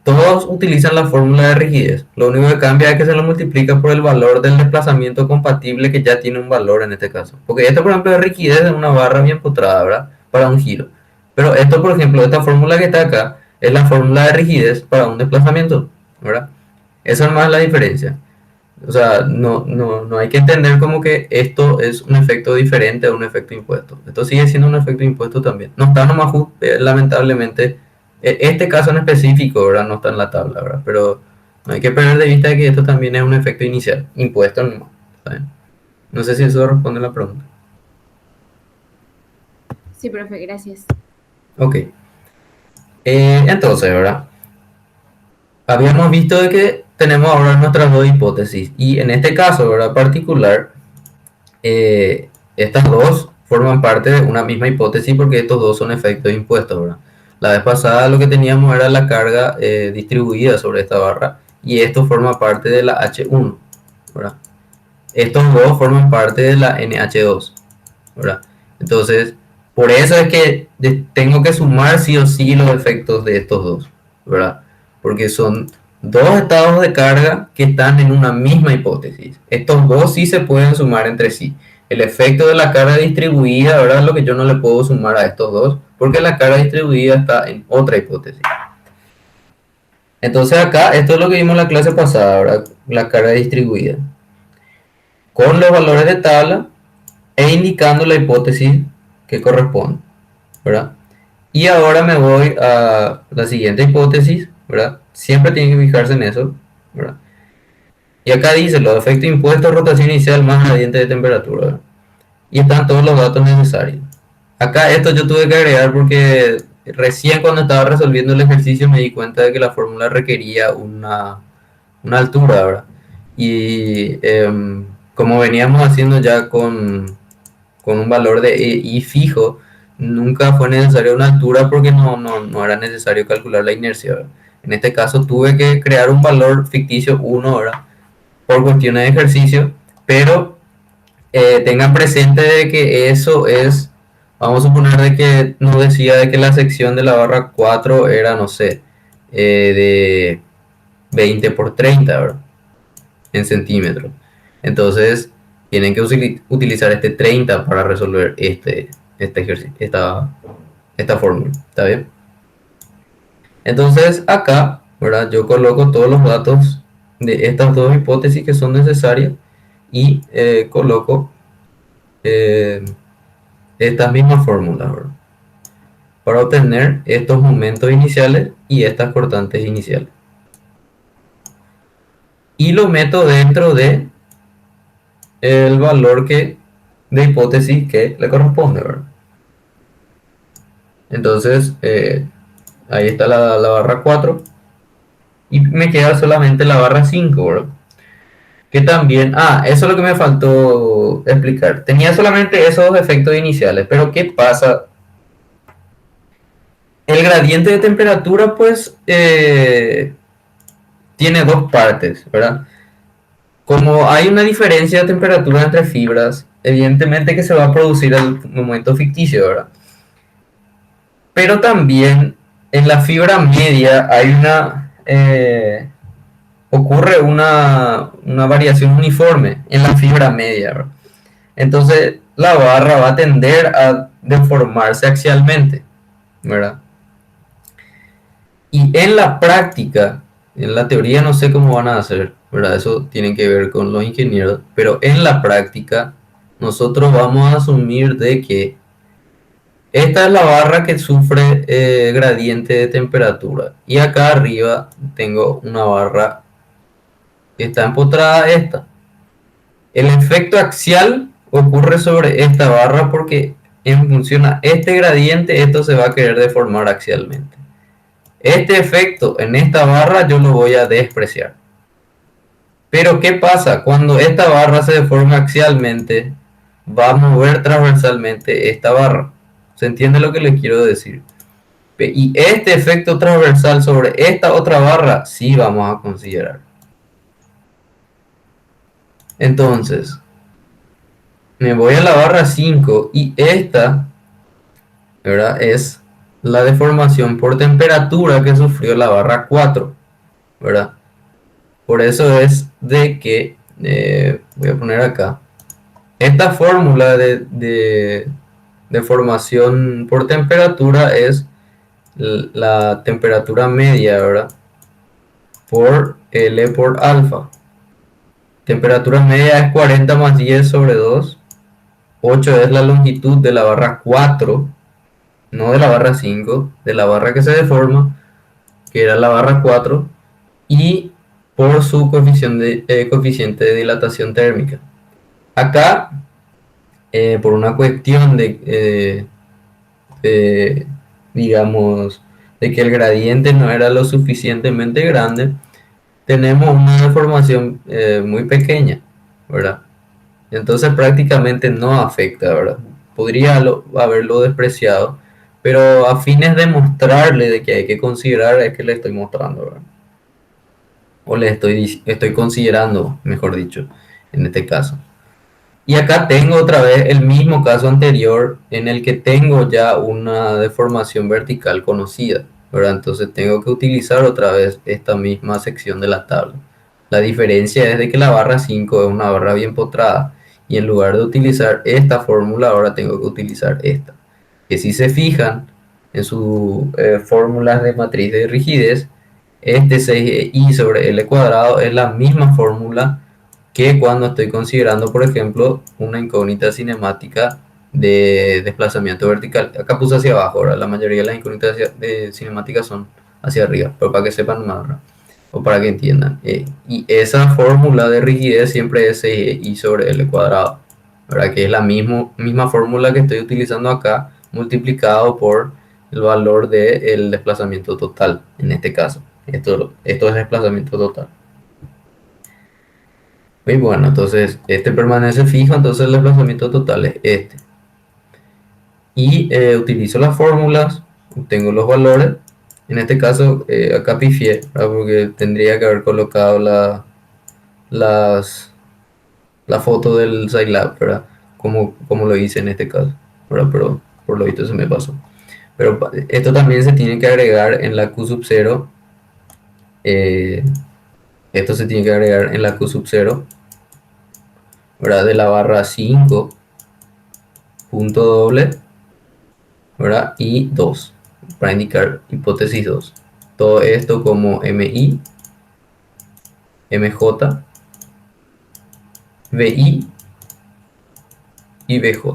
todos utilizan la fórmula de rigidez. Lo único que cambia es que se lo multiplica por el valor del desplazamiento compatible que ya tiene un valor en este caso. Porque esto, por ejemplo, es rigidez de una barra bien potrada, ¿verdad? Para un giro. Pero esto, por ejemplo, esta fórmula que está acá, es la fórmula de rigidez para un desplazamiento, ¿verdad? Esa es más la diferencia. O sea, no hay que entender como que esto es un efecto diferente a un efecto impuesto. Esto sigue siendo un efecto impuesto también. No está nomás, lamentablemente, este caso en específico, ¿verdad? No está en la tabla, ¿verdad? Pero no hay que perder de vista que esto también es un efecto inicial, impuesto nomás, ¿saben? No sé si eso responde a la pregunta. Sí, profe, gracias. Ok. Entonces, ¿verdad? Habíamos visto de que tenemos ahora nuestras dos hipótesis y en este caso, ¿verdad? Particular, estas dos forman parte de una misma hipótesis porque estos dos son efectos impuestos, ¿verdad? La vez pasada lo que teníamos era la carga distribuida sobre esta barra y esto forma parte de la H1, ¿verdad? Estos dos forman parte de la NH2, ¿verdad? Entonces, por eso es que tengo que sumar sí o sí los efectos de estos dos, ¿verdad? Porque son dos estados de carga que están en una misma hipótesis. Estos dos sí se pueden sumar entre sí. El efecto de la carga distribuida, ¿verdad? Es lo que yo no le puedo sumar a estos dos, porque la carga distribuida está en otra hipótesis. Entonces acá, esto es lo que vimos en la clase pasada, ¿verdad? La carga distribuida. Con los valores de tabla e indicando la hipótesis que corresponde, ¿verdad? Y ahora me voy a la siguiente hipótesis, ¿verdad? Siempre tienen que fijarse en eso, ¿verdad? Y acá dice los efectos impuestos, rotación inicial más gradiente de temperatura, ¿verdad? Y están todos los datos necesarios. Acá esto yo tuve que agregar porque recién cuando estaba resolviendo el ejercicio me di cuenta de que la fórmula requería una altura, ¿verdad? Y como veníamos haciendo ya con con un valor de I fijo, nunca fue necesaria una altura porque no era necesario calcular la inercia, ¿verdad? En este caso tuve que crear un valor ficticio 1, ¿verdad? Por cuestiones de ejercicio, pero tengan presente de que eso es, vamos a suponer de que nos decía de que la sección de la barra 4 era, no sé, de 20 por 30, ¿verdad? En centímetros. Entonces, tienen que utilizar este 30 para resolver este ejercicio, esta fórmula. ¿Está bien? Entonces, acá, ¿verdad? Yo coloco todos los datos de estas dos hipótesis que son necesarias y coloco estas mismas fórmulas, ¿verdad? Para obtener estos momentos iniciales y estas cortantes iniciales. Y lo meto dentro de el valor de hipótesis que le corresponde, ¿verdad? Entonces, ahí está la barra 4 y me queda solamente la barra 5, ¿verdad? Que también, eso es lo que me faltó explicar. Tenía solamente esos efectos iniciales, pero ¿qué pasa? El gradiente de temperatura, pues, tiene dos partes, ¿verdad? Como hay una diferencia de temperatura entre fibras, evidentemente que se va a producir el momento ficticio, ¿verdad? Pero también en la fibra media hay ocurre una variación uniforme en la fibra media, ¿verdad? Entonces la barra va a tender a deformarse axialmente, ¿verdad? Y en la práctica, en la teoría no sé cómo van a hacer, ¿verdad? Eso tiene que ver con los ingenieros, pero en la práctica nosotros vamos a asumir de que esta es la barra que sufre gradiente de temperatura y acá arriba tengo una barra que está empotrada esta. El efecto axial ocurre sobre esta barra porque en función a este gradiente esto se va a querer deformar axialmente. Este efecto en esta barra yo lo voy a despreciar. Pero ¿qué pasa? Cuando esta barra se deforma axialmente, va a mover transversalmente esta barra. ¿Se entiende lo que les quiero decir? Y este efecto transversal sobre esta otra barra sí vamos a considerar. Entonces, me voy a la barra 5 y esta, ¿verdad? Es la deformación por temperatura que sufrió la barra 4, ¿verdad? Por eso es de que, voy a poner acá, esta fórmula de deformación por temperatura es la temperatura media, ¿verdad? Por L por alfa. Temperatura media es 40 más 10 sobre 2. 8 es la longitud de la barra 4, no de la barra 5, de la barra que se deforma, que era la barra 4, y por su coeficiente de dilatación térmica. Acá, por una cuestión digamos, de que el gradiente no era lo suficientemente grande, tenemos una deformación muy pequeña, ¿verdad? Entonces prácticamente no afecta, ¿verdad? Podría haberlo despreciado, pero a fines de mostrarle de que hay que considerar es que le estoy mostrando, ¿verdad? O le estoy considerando, mejor dicho, en este caso. Y acá tengo otra vez el mismo caso anterior en el que tengo ya una deformación vertical conocida, ¿verdad? Entonces tengo que utilizar otra vez esta misma sección de la tabla. La diferencia es de que la barra 5 es una barra bien potrada y en lugar de utilizar esta fórmula ahora tengo que utilizar esta. Que si se fijan en sus fórmulas de matriz de rigidez, este 6i sobre L cuadrado es la misma fórmula que cuando estoy considerando, por ejemplo, una incógnita cinemática de desplazamiento vertical. Acá puse hacia abajo, ahora la mayoría de las incógnitas cinemáticas son hacia arriba, pero para que sepan más, ¿verdad? O para que entiendan. Y esa fórmula de rigidez siempre es I sobre L cuadrado, ¿verdad? Que es la misma fórmula que estoy utilizando acá, multiplicado por el valor del desplazamiento total, en este caso. Esto es desplazamiento total. Y bueno, entonces este permanece fijo, entonces el desplazamiento total es este. y utilizo las fórmulas, obtengo los valores. En este caso, acá pifié, ¿verdad? Porque tendría que haber colocado la foto del Scilab, ¿verdad? Como lo hice en este caso, ¿verdad? Pero por lo visto se me pasó. Pero esto también se tiene que agregar en la Q sub 0. Esto se tiene que agregar en la Q sub 0, ¿verdad? De la barra 5, punto doble, ¿verdad? Y 2, para indicar hipótesis 2. Todo esto como MI, MJ, VI y BJ.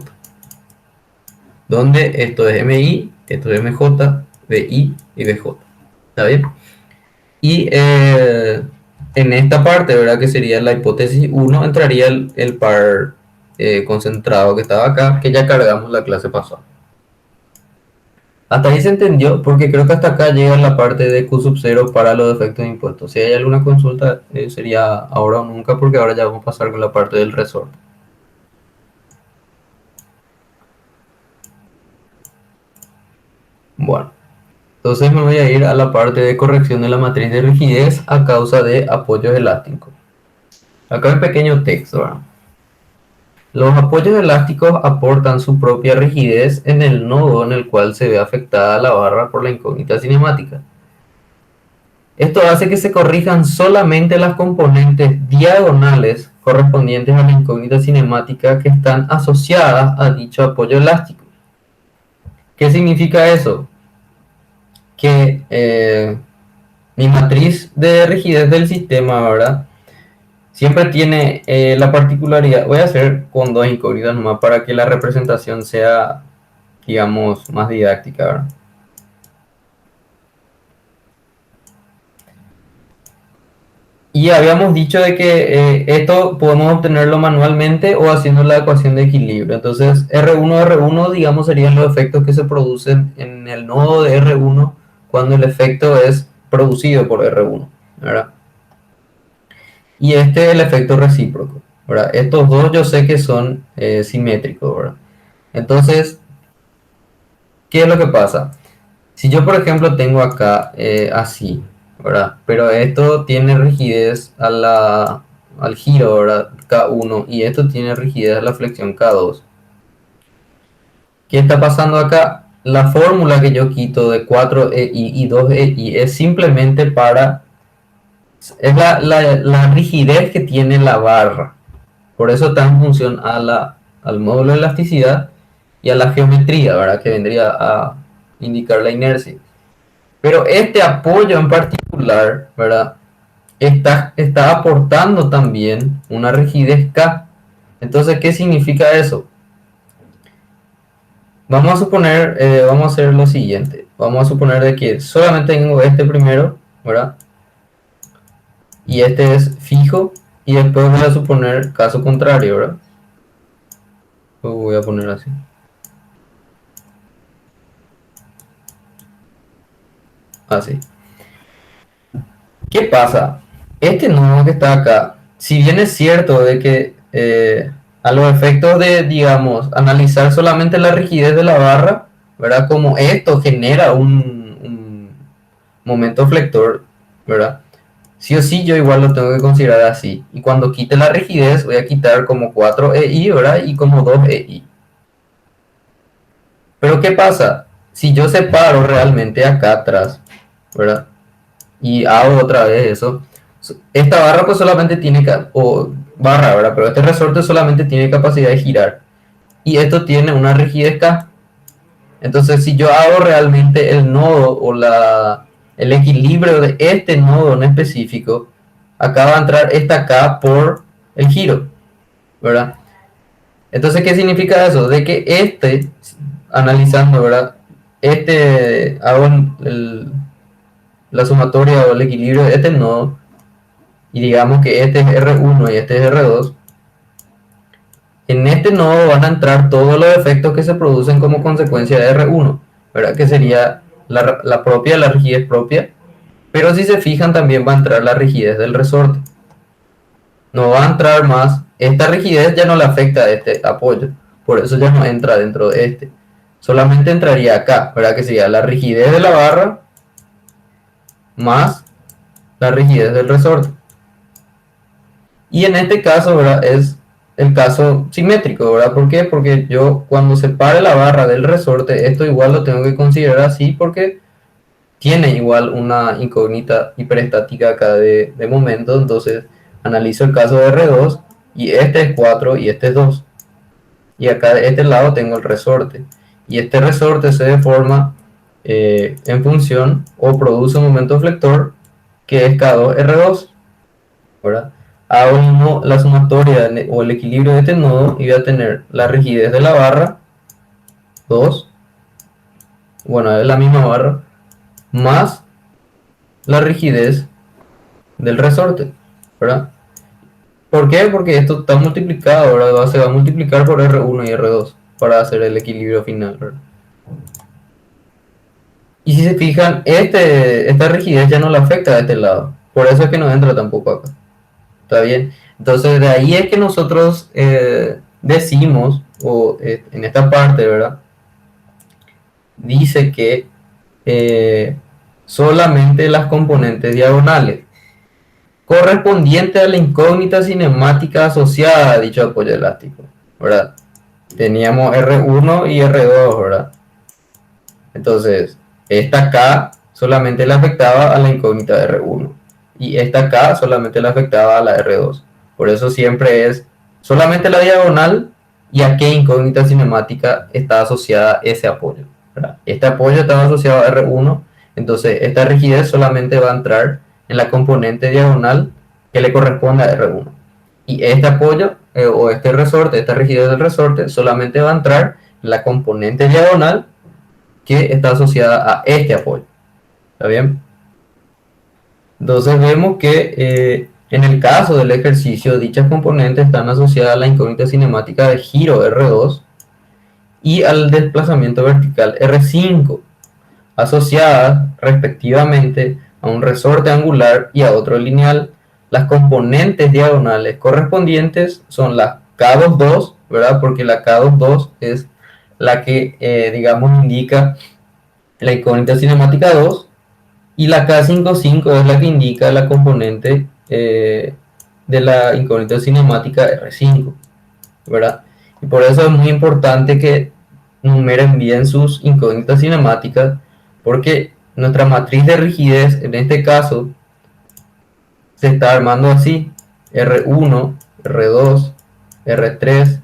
Donde esto es MI, esto es MJ, VI y BJ. ¿Está bien? Y en esta parte, ¿verdad? Que sería la hipótesis 1, entraría el par concentrado que estaba acá, que ya cargamos la clase pasada. Hasta ahí se entendió, porque creo que hasta acá llega la parte de Q sub 0 para los efectos de impuestos. Si hay alguna consulta, sería ahora o nunca, porque ahora ya vamos a pasar con la parte del resorte. Bueno, entonces me voy a ir a la parte de corrección de la matriz de rigidez a causa de apoyos elásticos. Acá hay un pequeño texto, ¿verdad? Los apoyos elásticos aportan su propia rigidez en el nodo en el cual se ve afectada la barra por la incógnita cinemática. Esto hace que se corrijan solamente las componentes diagonales correspondientes a la incógnita cinemática que están asociadas a dicho apoyo elástico. ¿Qué significa eso? Que mi matriz de rigidez del sistema, ¿verdad? Siempre tiene la particularidad, voy a hacer con dos incógnitas nomás para que la representación sea, digamos, más didáctica, ¿verdad? Y habíamos dicho de que esto podemos obtenerlo manualmente o haciendo la ecuación de equilibrio. Entonces, R1, digamos, serían los efectos que se producen en el nodo de R1 cuando el efecto es producido por R1, ¿verdad? Y este es el efecto recíproco, ¿verdad? Estos dos yo sé que son simétricos, ¿verdad? Entonces, ¿qué es lo que pasa? Si yo, por ejemplo, tengo acá así, ¿verdad? Pero esto tiene rigidez al giro, ¿verdad? K1, y esto tiene rigidez a la flexión K2. ¿Qué está pasando acá? La fórmula que yo quito de 4EI y 2EI es simplemente para... Es la rigidez que tiene la barra. Por eso está en función al módulo de elasticidad y a la geometría, ¿verdad? Que vendría a indicar la inercia. Pero este apoyo en particular, ¿verdad? Está aportando también una rigidez K. Entonces, ¿qué significa eso? Vamos a suponer, vamos a hacer lo siguiente. Vamos a suponer de que solamente tengo este primero, ¿verdad? Y este es fijo. Y después voy a suponer caso contrario, ¿verdad? Lo voy a poner así. Así. ¿Qué pasa? Este nodo que está acá, si bien es cierto de que a los efectos de, digamos, analizar solamente la rigidez de la barra, ¿verdad? Como esto genera un momento flector, ¿verdad? Sí o sí yo igual lo tengo que considerar así. Y cuando quite la rigidez voy a quitar como 4EI, ¿verdad? Y como 2EI. Pero ¿qué pasa? Si yo separo realmente acá atrás, ¿verdad? Y hago otra vez eso. Esta barra pues solamente tiene, o barra, ¿verdad? Pero este resorte solamente tiene capacidad de girar. Y esto tiene una rigidez K. Entonces si yo hago realmente el nodo o el equilibrio de este nodo en específico, acá va a entrar esta K por el giro, ¿verdad? Entonces, ¿qué significa eso? De que analizando, ¿verdad? Hago la sumatoria o el equilibrio de este nodo, y digamos que este es R1 y este es R2, en este nodo van a entrar todos los efectos que se producen como consecuencia de R1, ¿verdad? Que sería la rigidez propia, pero si se fijan también va a entrar la rigidez del resorte. No va a entrar más, esta rigidez ya no le afecta a este apoyo, por eso ya no entra dentro de este. solamente entraría acá, ¿verdad? Que sería la rigidez de la barra más la rigidez del resorte. Y en este caso, ¿verdad? Es el caso simétrico, ¿verdad? ¿Por qué? Porque yo cuando separe la barra del resorte, esto igual lo tengo que considerar así porque tiene igual una incógnita hiperestática acá de momento. Entonces analizo el caso de R2 y este es 4 y este es 2. Y acá de este lado tengo el resorte. Y este resorte se deforma en función o produce un momento flector que es K2R2, ¿verdad? Hago la sumatoria o el equilibrio de este nodo y voy a tener la rigidez de la barra, 2, bueno, es la misma barra, más la rigidez del resorte, ¿verdad? ¿Por qué? Porque esto está multiplicado, ¿verdad? Se va a multiplicar por R1 y R2 para hacer el equilibrio final, ¿verdad? Y si se fijan, esta rigidez ya no le afecta a este lado. Por eso es que no entra tampoco acá. ¿Está bien? Entonces de ahí es que nosotros decimos, o en esta parte, ¿verdad? Dice que solamente las componentes diagonales correspondientes a la incógnita cinemática asociada a dicho apoyo elástico, ¿verdad? Teníamos R1 y R2, ¿verdad? Entonces, esta K solamente le afectaba a la incógnita de R1 y esta K solamente le afectaba a la R2. Por eso siempre es solamente la diagonal y a qué incógnita cinemática está asociada ese apoyo, ¿verdad? Este apoyo estaba asociado a R1, entonces esta rigidez solamente va a entrar en la componente diagonal que le corresponde a R1. Y este apoyo o este resorte, esta rigidez del resorte, solamente va a entrar en la componente diagonal que está asociada a este apoyo. ¿Está bien? Entonces vemos que en el caso del ejercicio, dichas componentes están asociadas a la incógnita cinemática de giro R2 y al desplazamiento vertical R5, asociadas respectivamente a un resorte angular y a otro lineal. Las componentes diagonales correspondientes son la K22, ¿verdad? Porque la K22 es la que, digamos, indica la incógnita cinemática 2 y la K55 es la que indica la componente de la incógnita cinemática R5, ¿verdad? Y por eso es muy importante que numeren bien sus incógnitas cinemáticas, porque nuestra matriz de rigidez en este caso se está armando así: R1, R2, R3,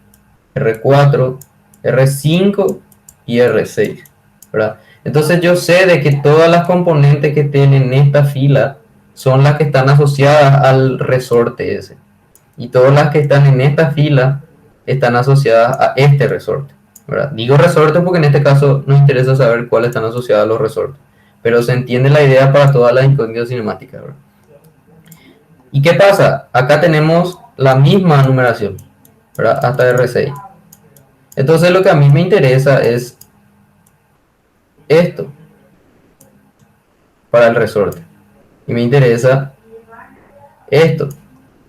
R4, R5 y R6, ¿verdad? Entonces yo sé de que todas las componentes que tienen esta fila son las que están asociadas al resorte ese. Y todas las que están en esta fila están asociadas a este resorte, ¿verdad? Digo resorte porque en este caso nos interesa saber cuáles están asociadas a los resortes. Pero se entiende la idea para todas las incógnitas cinemáticas, ¿verdad? ¿Y qué pasa? Acá tenemos la misma numeración, ¿verdad? Hasta R6. Entonces lo que a mí me interesa es esto para el resorte. Y me interesa esto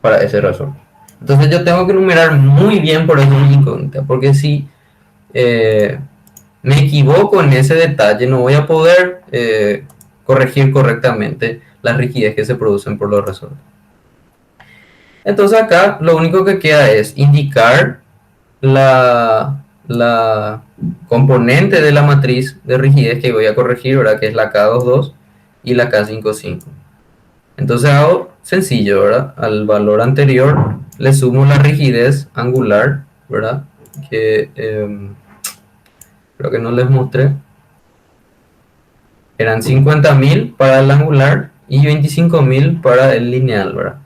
para ese resorte. Entonces yo tengo que numerar muy bien por eso mi incógnita, porque si me equivoco en ese detalle no voy a poder corregir correctamente las rigidez que se producen por los resortes. Entonces acá lo único que queda es indicar la componente de la matriz de rigidez que voy a corregir, ¿verdad? Que es la K22 y la K55. Entonces hago sencillo, ¿verdad? Al valor anterior le sumo la rigidez angular, ¿verdad? Que creo que no les mostré. Eran 50.000 para el angular y 25.000 para el lineal, ¿verdad?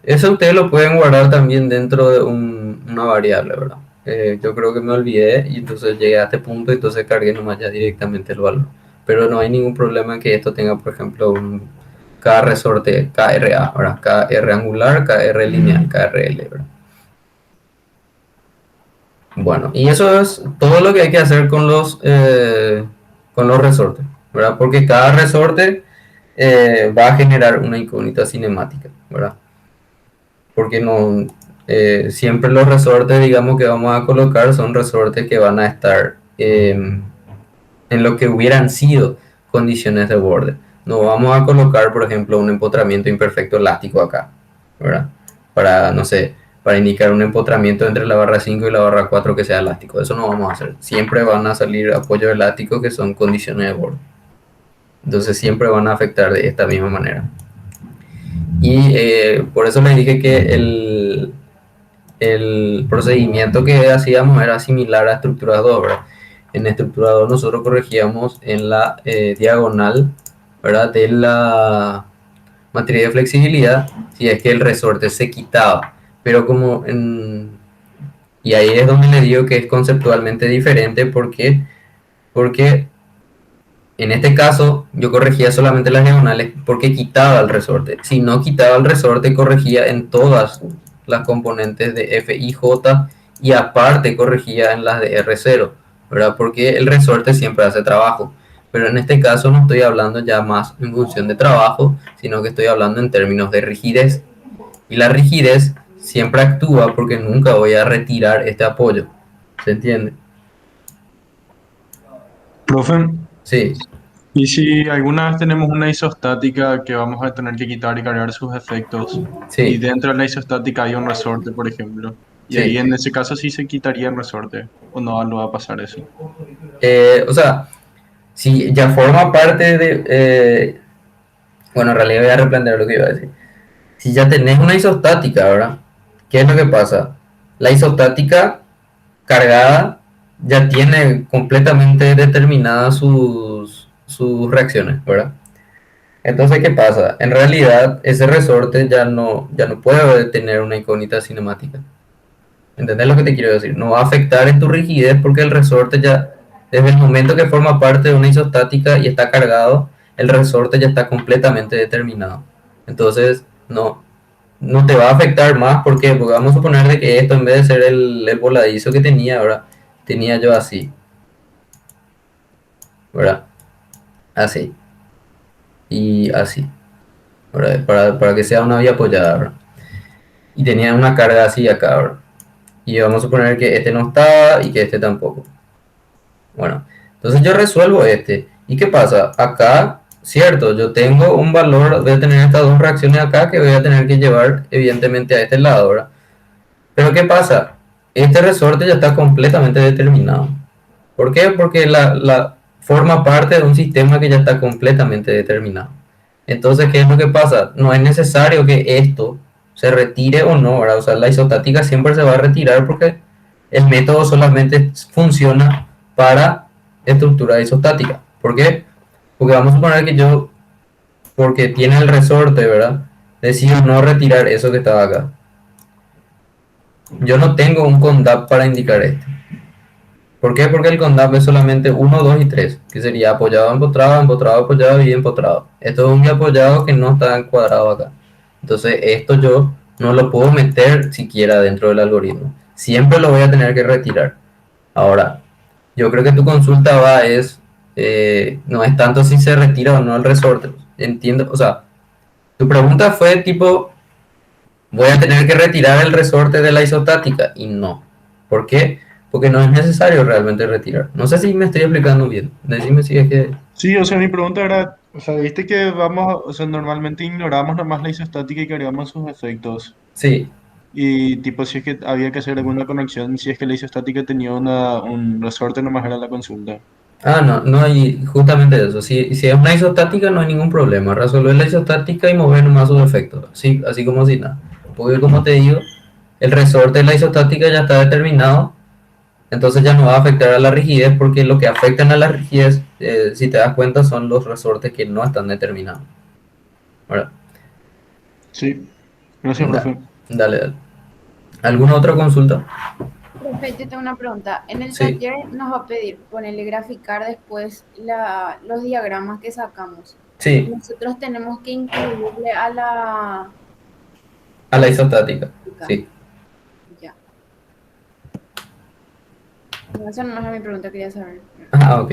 Eso ustedes lo pueden guardar también dentro de una variable, ¿verdad? Yo creo que me olvidé y entonces llegué a este punto y entonces cargué nomás ya directamente el valor. Pero no hay ningún problema en que esto tenga, por ejemplo, cada resorte KRA, ¿verdad? KR angular, KR lineal, KRL, ¿verdad? Bueno, y eso es todo lo que hay que hacer con los resortes, ¿verdad? Porque cada resorte va a generar una incógnita cinemática, ¿verdad? Porque no siempre los resortes, digamos, que vamos a colocar son resortes que van a estar en lo que hubieran sido condiciones de borde. No vamos a colocar, por ejemplo, un empotramiento imperfecto elástico acá, ¿verdad? Para, no sé, para indicar un empotramiento entre la barra 5 y la barra 4 que sea elástico. Eso no vamos a hacer. Siempre van a salir apoyos elásticos que son condiciones de borde. Entonces siempre van a afectar de esta misma manera. Y por eso les dije que el procedimiento que hacíamos era similar a estructura 2, ¿verdad? En estructura 2 nosotros corregíamos en la diagonal, ¿verdad? De la matriz de flexibilidad, si es que el resorte se quitaba. Pero como y ahí es donde le digo que es conceptualmente diferente porque en este caso yo corregía solamente las diagonales porque quitaba el resorte. Si no quitaba el resorte, corregía en todas las componentes de F y J y aparte corregía en las de R0, ¿verdad? Porque el resorte siempre hace trabajo. Pero en este caso no estoy hablando ya más en función de trabajo, sino que estoy hablando en términos de rigidez. Y la rigidez siempre actúa porque nunca voy a retirar este apoyo. ¿Se entiende? Profe, Sí, y si alguna vez tenemos una isostática que vamos a tener que quitar y cargar sus efectos, y sí, dentro de la isostática hay un resorte, por ejemplo, y ahí sí. en ese caso sí se quitaría el resorte, o no va a pasar eso. O sea, si ya forma parte de... bueno, en realidad voy a replantear lo que iba a decir. Si ya tenés una isostática, ¿verdad? ¿Qué es lo que pasa? La isostática cargada ya tiene completamente determinadas sus reacciones, ¿verdad? Entonces, ¿qué pasa? En realidad, ese resorte ya no puede tener una incógnita cinemática. ¿Entendés lo que te quiero decir? No va a afectar en tu rigidez porque el resorte ya, desde el momento que forma parte de una isostática y está cargado, el resorte ya está completamente determinado. Entonces, no te va a afectar más. ¿Por qué? Porque vamos a suponer de que esto, en vez de ser el voladizo que tenía, ahora tenía yo así, ¿verdad? Así y así, ¿verdad? Para que sea una vía apoyada, ¿verdad? Y tenía una carga así acá, ¿verdad? Y vamos a suponer que este no estaba y que este tampoco. Bueno, entonces yo resuelvo este. ¿Y qué pasa? Acá, cierto, yo tengo un valor, voy a tener estas dos reacciones acá que voy a tener que llevar evidentemente a este lado, ¿verdad? Pero ¿qué pasa? Este resorte ya está completamente determinado. ¿Por qué? Porque la forma parte de un sistema que ya está completamente determinado. Entonces, ¿qué es lo que pasa? No es necesario que esto se retire o no, ¿verdad? O sea, la isostática siempre se va a retirar porque el método solamente funciona para estructura isostática. ¿Por qué? Porque vamos a suponer que yo, porque tiene el resorte, ¿verdad? Decido no retirar eso que estaba acá. Yo no tengo un CONDAP para indicar esto. ¿Por qué? Porque el CONDAP es solamente 1, 2 y 3, que sería apoyado, empotrado, empotrado, apoyado y empotrado. Esto es un apoyado que no está encuadrado acá. Entonces, esto yo no lo puedo meter siquiera dentro del algoritmo. Siempre lo voy a tener que retirar. Ahora, yo creo que tu consulta no es tanto si se retira o no el resorte. Entiendo, o sea, tu pregunta fue tipo, voy a tener que retirar el resorte de la isostática y no. ¿Por qué? Porque no es necesario realmente retirar. No sé si me estoy explicando bien. Decime si es que... Sí, o sea, mi pregunta era, o sea, viste que o sea, normalmente ignoramos nomás la isostática y cargamos sus efectos. Sí. Y tipo, si es que había que hacer alguna conexión, si es que la isostática tenía un resorte, nomás era la consulta. Ah, no, no hay justamente eso. Si es una isostática no hay ningún problema. Resolver la isostática y mover nomás sus efectos. Así como si nada. Porque como te digo, el resorte de la isostática ya está determinado. Entonces ya no va a afectar a la rigidez porque lo que afectan a la rigidez, si te das cuenta, son los resortes que no están determinados. Ahora, Sí, gracias, da- profe. dale, dale. ¿Alguna otra consulta? Profe, yo tengo una pregunta. En el Sí, taller nos va a pedir ponerle graficar después los diagramas que sacamos. sí, Nosotros tenemos que incluirle a la... a la isostática. Sí. Ya. No, esa no es mi pregunta, quería saber. Ah, ok.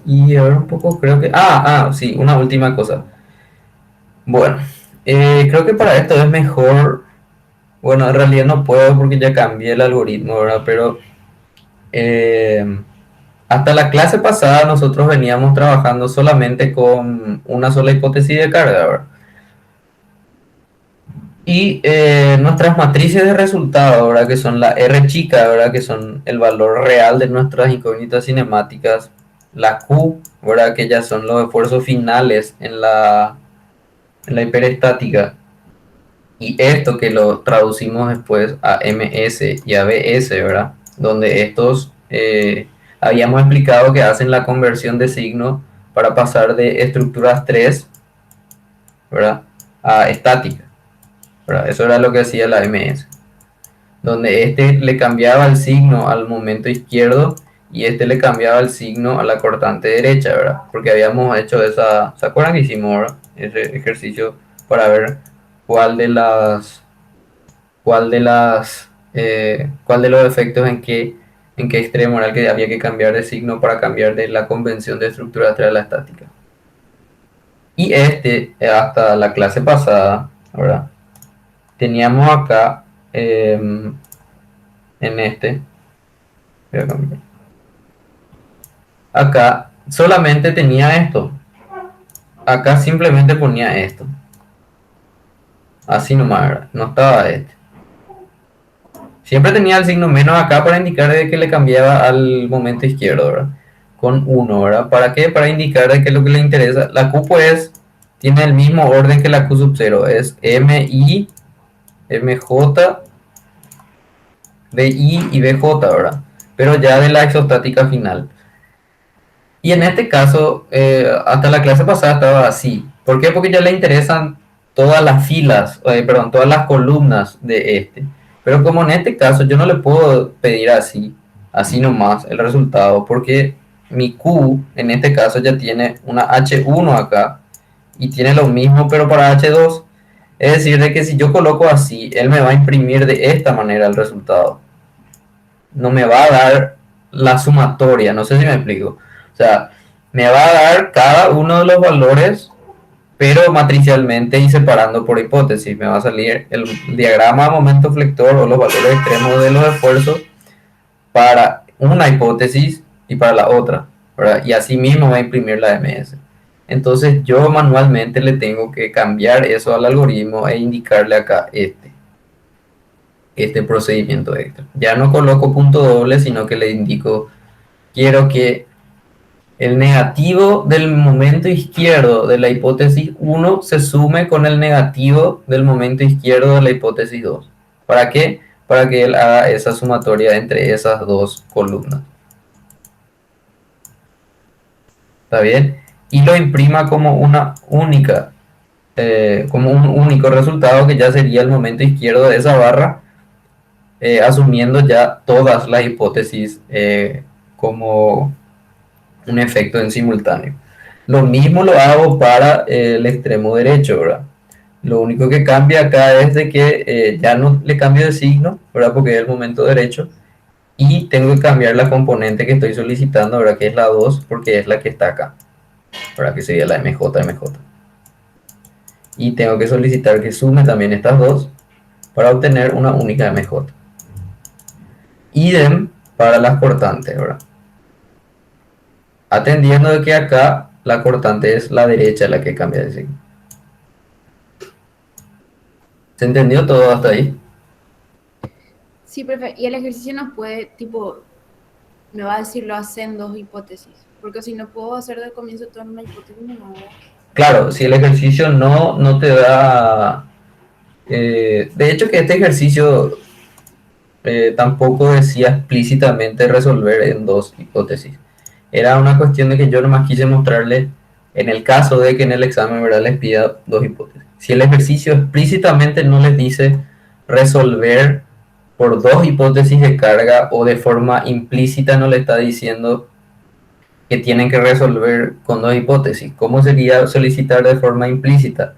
Y ahora un poco creo que... sí, una última cosa. Bueno, creo que para esto es mejor Bueno, en realidad no puedo porque ya cambié el algoritmo, ¿verdad? Pero hasta la clase pasada nosotros veníamos trabajando solamente con una sola hipótesis de carga, ¿verdad? Y nuestras matrices de resultado, ¿verdad? Que son la R chica, ¿verdad? Que son el valor real de nuestras incógnitas cinemáticas. La Q, ¿verdad? Que ya son los esfuerzos finales en la hiperestática. Y esto que lo traducimos después a MS y a BS, ¿verdad? Donde estos habíamos explicado que hacen la conversión de signo para pasar de estructuras 3, ¿verdad? A estática, ¿verdad? Eso era lo que hacía la MS. Donde este le cambiaba el signo al momento izquierdo y este le cambiaba el signo a la cortante derecha, ¿verdad? Porque habíamos hecho esa, ¿se acuerdan que hicimos, ¿verdad? Ese ejercicio para ver cuál de las, cuál de los efectos en qué extremo era el que había que cambiar de signo para cambiar de la convención de estructura a la estática. Y hasta la clase pasada, ¿verdad? Teníamos acá, en voy a cambiar. Acá solamente tenía esto. Acá simplemente ponía esto. Así nomás, ¿verdad? No estaba este. Siempre tenía el signo menos acá para indicar de que le cambiaba al momento izquierdo, ¿verdad? Con 1, ¿verdad? ¿Para qué? Para indicar de que lo que le interesa. La Q pues tiene el mismo orden que la Q sub 0. Es MI, MJ, BI y BJ, ¿verdad? Pero ya de la exostática final. Y en este caso, hasta la clase pasada estaba así. ¿Por qué? Porque ya le interesan todas las filas, perdón, todas las columnas de este. Pero como en este caso yo no le puedo pedir así nomás el resultado, porque mi Q en este caso ya tiene una H1 acá y tiene lo mismo pero para H2. Es decir, de que si yo coloco así, él me va a imprimir de esta manera el resultado. No me va a dar la sumatoria, no sé si me explico. O sea, me va a dar cada uno de los valores, pero matricialmente y separando por hipótesis. Me va a salir el diagrama de momento flector o los valores extremos de los esfuerzos para una hipótesis y para la otra, ¿verdad? Y así mismo va a imprimir la MS. Entonces yo manualmente le tengo que cambiar eso al algoritmo e indicarle acá este procedimiento extra. Ya no coloco punto doble, sino que le indico, quiero que el negativo del momento izquierdo de la hipótesis 1 se sume con el negativo del momento izquierdo de la hipótesis 2. ¿Para qué? Para que él haga esa sumatoria entre esas dos columnas. ¿Está bien? Y lo imprima como una única, como un único resultado que ya sería el momento izquierdo de esa barra, asumiendo ya todas las hipótesis como un efecto en simultáneo. Lo mismo lo hago para el extremo derecho, ¿verdad? Lo único que cambia acá es de que ya no le cambio de signo, ¿verdad? Porque es el momento derecho. Y tengo que cambiar la componente que estoy solicitando, ¿verdad? Que es la 2, porque es la que está acá, ¿verdad? Que sería la MJ. Y tengo que solicitar que sume también estas dos para obtener una única MJ. Idem para las cortantes, ¿verdad? Atendiendo de que acá la cortante es la derecha la que cambia de signo. ¿Se entendió todo hasta ahí? Sí, profe. Y el ejercicio nos puede, tipo, me va a decir lo hacen dos hipótesis. Porque si no puedo hacer del comienzo toda una hipótesis, no. Claro, si el ejercicio no te da... de hecho que este ejercicio tampoco decía explícitamente resolver en dos hipótesis. Era una cuestión de que yo nomás quise mostrarle, en el caso de que en el examen, ¿verdad?, les pida dos hipótesis. Si el ejercicio explícitamente no les dice resolver por dos hipótesis de carga o de forma implícita no le está diciendo que tienen que resolver con dos hipótesis, ¿cómo sería solicitar de forma implícita?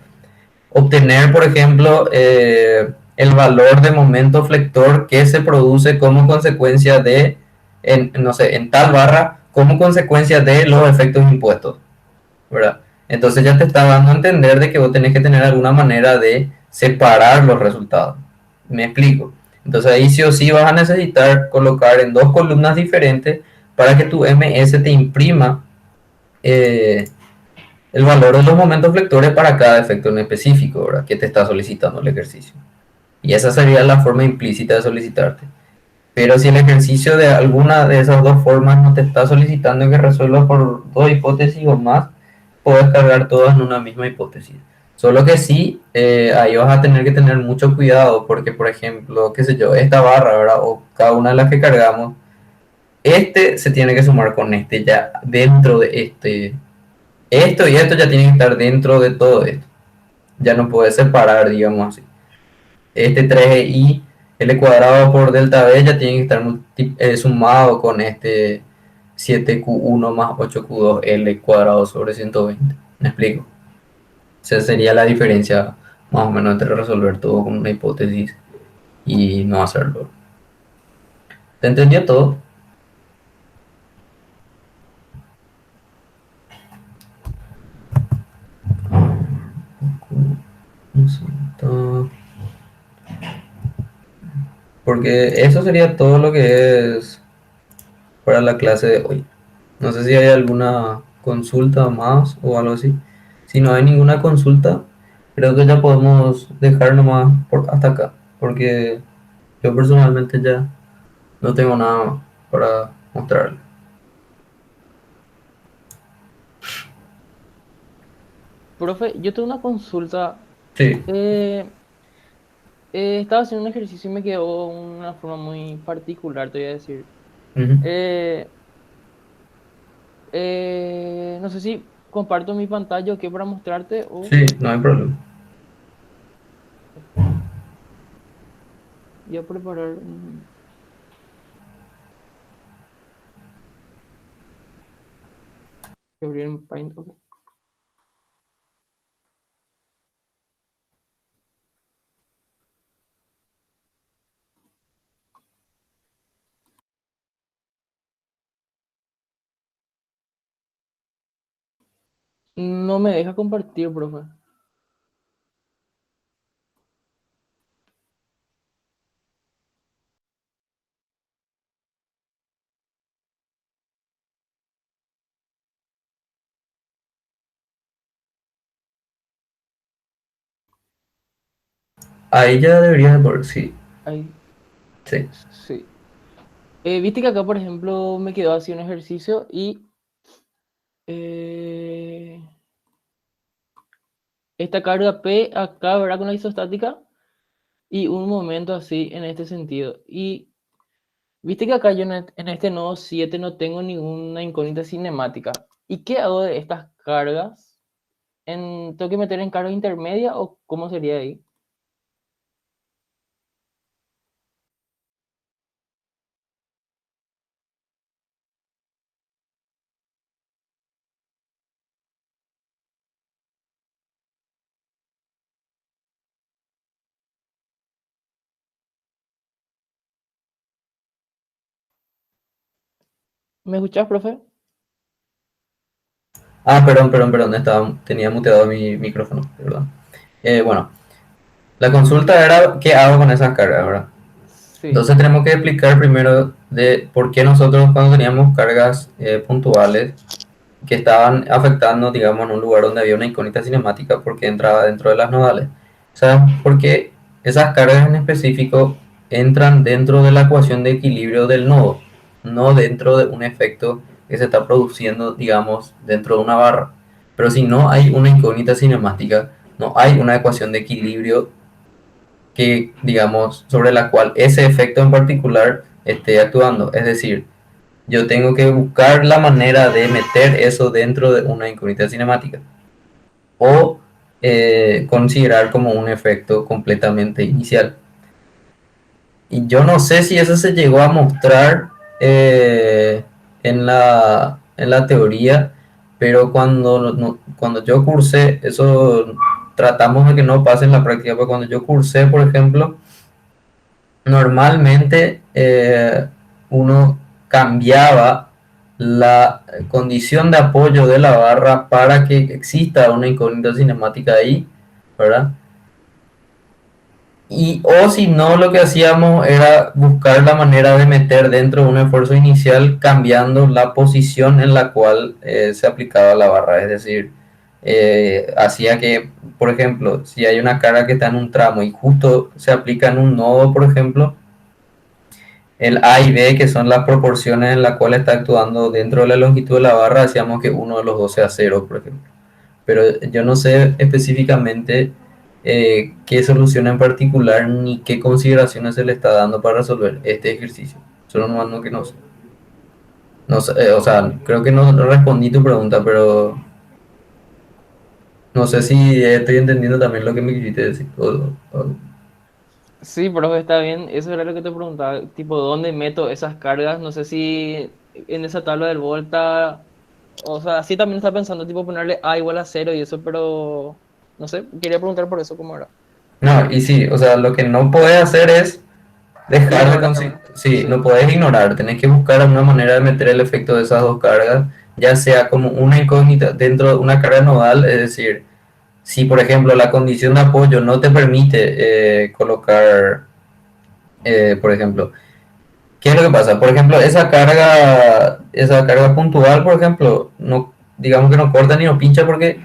Obtener, por ejemplo, el valor de momento flector que se produce como consecuencia de, no sé, en tal barra, como consecuencia de los efectos impuestos, ¿verdad? Entonces ya te está dando a entender de que vos tenés que tener alguna manera de separar los resultados, Me explico. Entonces ahí sí o sí vas a necesitar colocar en dos columnas diferentes para que tu MS te imprima eh, el valor de los momentos flectores para cada efecto en específico, ¿verdad? Que te está solicitando el ejercicio. Y esa sería la forma implícita de solicitarte. Pero si el ejercicio de alguna de esas dos formas no te está solicitando que resuelvas por dos hipótesis o más, puedes cargar todas en una misma hipótesis. Solo que sí, ahí vas a tener que tener mucho cuidado porque, por ejemplo, qué sé yo, esta barra, ¿verdad? O cada una de las que cargamos, este se tiene que sumar con este ya dentro de este. Esto y esto ya tienen que estar dentro de todo esto. Ya no puedes separar, digamos así. Este 3i L cuadrado por delta B ya tiene que estar sumado con este 7Q1 más 8Q2 L cuadrado sobre 120. ¿Me explico? Esa sería la diferencia más o menos entre resolver todo con una hipótesis y no hacerlo. ¿Te entendió todo? Porque eso sería todo lo que es para la clase de hoy. No sé si hay alguna consulta más o algo así. Si no hay ninguna consulta, creo que ya podemos dejar nomás hasta acá. Porque yo personalmente ya no tengo nada para mostrarle. Profe, yo tengo una consulta. Sí. Eh, estaba haciendo un ejercicio y me quedó una forma muy particular, te voy a decir. Ujú. Eh, no sé si comparto mi pantalla o qué para mostrarte o Sí, no hay problema. voy a preparar abrir en Paint. Ok. No me deja compartir, profe. Ahí ya deberías de poder, sí. Ahí, Sí. sí. Viste que acá, por ejemplo, me quedó así un ejercicio y eh, esta carga P acá, ¿verdad? Con la isostática y un momento así en este sentido. Y viste que acá yo en este nodo 7 no tengo ninguna incógnita cinemática. ¿Y qué hago de estas cargas? ¿Tengo que meter en carga intermedia o cómo sería ahí? ¿Me escuchás, profe? Ah, perdón. Tenía muteado mi micrófono, perdón. Bueno, la consulta era qué hago con esas cargas, ¿verdad? Sí. Entonces tenemos que explicar primero de por qué nosotros cuando teníamos cargas puntuales que estaban afectando, digamos, en un lugar donde había una incógnita cinemática porque entraba dentro de las nodales. ¿Sabes por qué esas cargas en específico entran dentro de la ecuación de equilibrio del nodo? No dentro de un efecto que se está produciendo, digamos, dentro de una barra. Pero si no hay una incógnita cinemática, no hay una ecuación de equilibrio que, digamos, sobre la cual ese efecto en particular esté actuando. Es decir, yo tengo que buscar la manera de meter eso dentro de una incógnita cinemática o considerar como un efecto completamente inicial. Y yo no sé si eso se llegó a mostrar en la teoría, pero cuando yo cursé, eso tratamos de que no pase en la práctica, pero cuando yo cursé, por ejemplo, normalmente uno cambiaba la condición de apoyo de la barra para que exista una incógnita cinemática ahí, ¿verdad? o si no, lo que hacíamos era buscar la manera de meter dentro de un esfuerzo inicial cambiando la posición en la cual se aplicaba la barra. Es decir, hacía que, por ejemplo, si hay una carga que está en un tramo y justo se aplica en un nodo, por ejemplo, el A y B, que son las proporciones en las cuales está actuando dentro de la longitud de la barra, hacíamos que uno de los dos sea cero, por ejemplo. Pero yo no sé específicamente qué solución en particular ni qué consideraciones se le está dando para resolver este ejercicio. Solo no que no sé. No sé, o sea, creo que no respondí tu pregunta, pero no sé si estoy entendiendo también lo que me quisiste decir. Sí, profe, está bien. Eso era lo que te preguntaba. Tipo, ¿dónde meto esas cargas? No sé si en esa tabla del volta. O sea, sí también está pensando, tipo, ponerle A igual a cero y eso, pero no sé, quería preguntar por eso cómo era. No, y sí, o sea, lo que no podés hacer es dejar de Ignorar, conseguir. ¿verdad? Sí, no Sí. podés ignorar, tenés que buscar una manera de meter el efecto de esas dos cargas, ya sea como una incógnita dentro de una carga nodal, es decir, si por ejemplo la condición de apoyo no te permite colocar, por ejemplo, ¿qué es lo que pasa? Por ejemplo, esa carga puntual, por ejemplo, no, digamos que no corta ni no pincha porque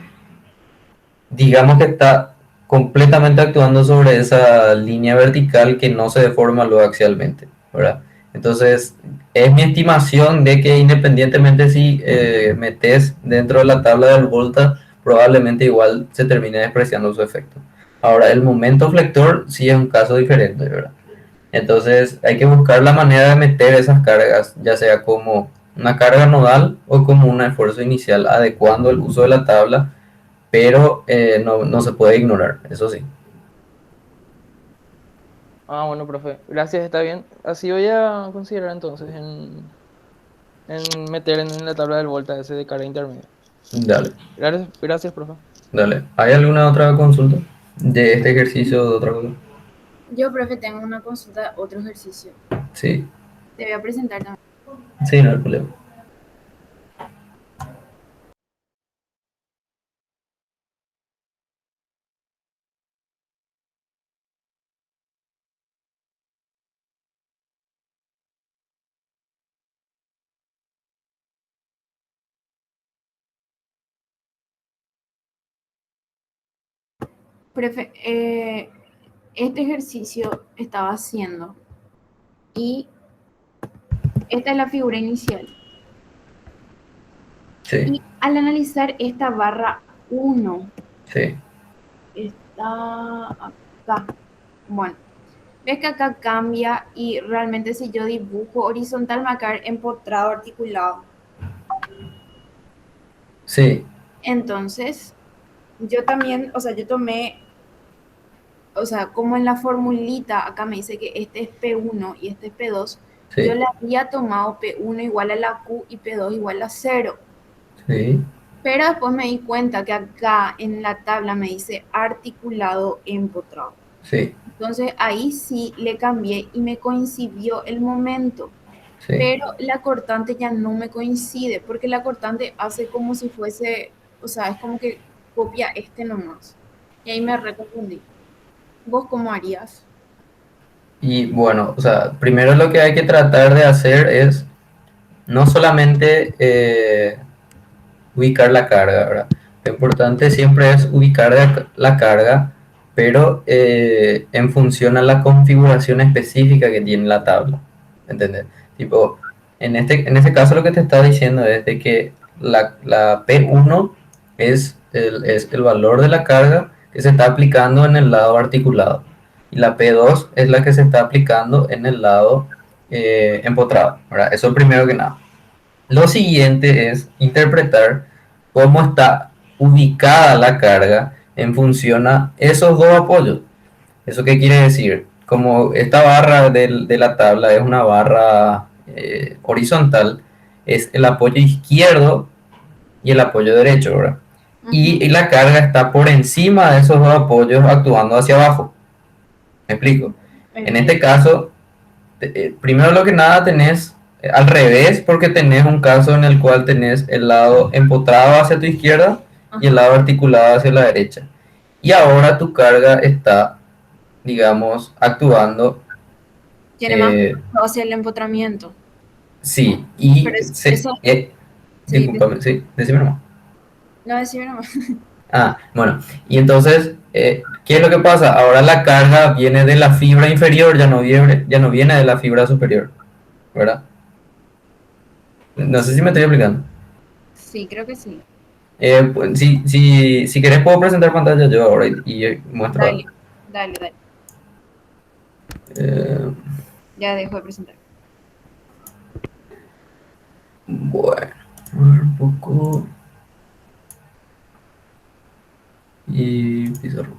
digamos que está completamente actuando sobre esa línea vertical que no se deforma luego axialmente, ¿verdad? Entonces, es mi estimación de que independientemente si metes dentro de la tabla del volta, probablemente igual se termine despreciando su efecto. Ahora, el momento flector sí es un caso diferente, ¿verdad? Entonces, hay que buscar la manera de meter esas cargas, ya sea como una carga nodal o como un esfuerzo inicial, adecuando el uso de la tabla, pero no se puede ignorar, eso sí. Ah, bueno, profe. Gracias, está bien. Así voy a considerar entonces en meter en la tabla del volta ese de carga intermedia. Dale, Gracias, gracias, profe. dale. ¿Hay alguna otra consulta de este ejercicio o de otra cosa? Yo, profe, tengo una consulta, otro ejercicio. Sí, Te voy a presentar también. sí, no hay problema. Profe, este ejercicio estaba haciendo y esta es la figura inicial. Sí, Y al analizar esta barra 1, sí, está acá. Bueno, ves que acá cambia y realmente si yo dibujo horizontal me va a caer empotrado, articulado. sí, Entonces, yo también, o sea, yo tomé, o sea, como en la formulita, acá me dice que este es P1 y este es P2, yo sí, le había tomado P1 igual a la Q y P2 igual a cero. sí, Pero después me di cuenta que acá en la tabla me dice articulado empotrado. sí, Entonces ahí sí le cambié y me coincidió el momento. sí. Pero la cortante ya no me coincide, porque la cortante hace como si fuese, o sea, es como que copia este nomás. Y ahí me reconfundí. ¿Vos cómo harías? Y bueno, o sea, primero lo que hay que tratar de hacer es no solamente ubicar la carga, ¿verdad? Lo importante siempre es ubicar la carga, pero en función a la configuración específica que tiene la tabla, ¿entendés? Tipo, en este caso lo que te está diciendo es de que la P1 es el valor de la carga que se está aplicando en el lado articulado y la P2 es la que se está aplicando en el lado empotrado, ¿verdad? Eso primero que nada. Lo siguiente es interpretar cómo está ubicada la carga en función a esos dos apoyos. ¿Eso qué quiere decir? Como esta barra de la tabla es una barra horizontal, es el apoyo izquierdo y el apoyo derecho, ¿verdad? Y la carga está por encima de esos dos apoyos actuando hacia abajo. ¿Me explico? En este Entiendo. caso, primero lo que nada tenés al revés porque tenés un caso en el cual tenés el lado empotrado hacia tu izquierda y el Ajá. lado articulado hacia la derecha. Y ahora tu carga está digamos, actuando. Tiene más eh, hacia el empotramiento. sí, y Pero eso, sí, discúlpame, sí, decime nomás. no decime nomás. Ah, bueno, y entonces, ¿qué es lo que pasa? Ahora la carga viene de la fibra inferior, ya no viene de la fibra superior, ¿verdad? No sé si me estoy explicando. Sí, creo que sí. Pues, si querés puedo presentar pantalla yo ahora y muestro algo. Dale, dale, dale. Eh, Ya dejo de presentar. bueno, a ver un poco. Y pizarro.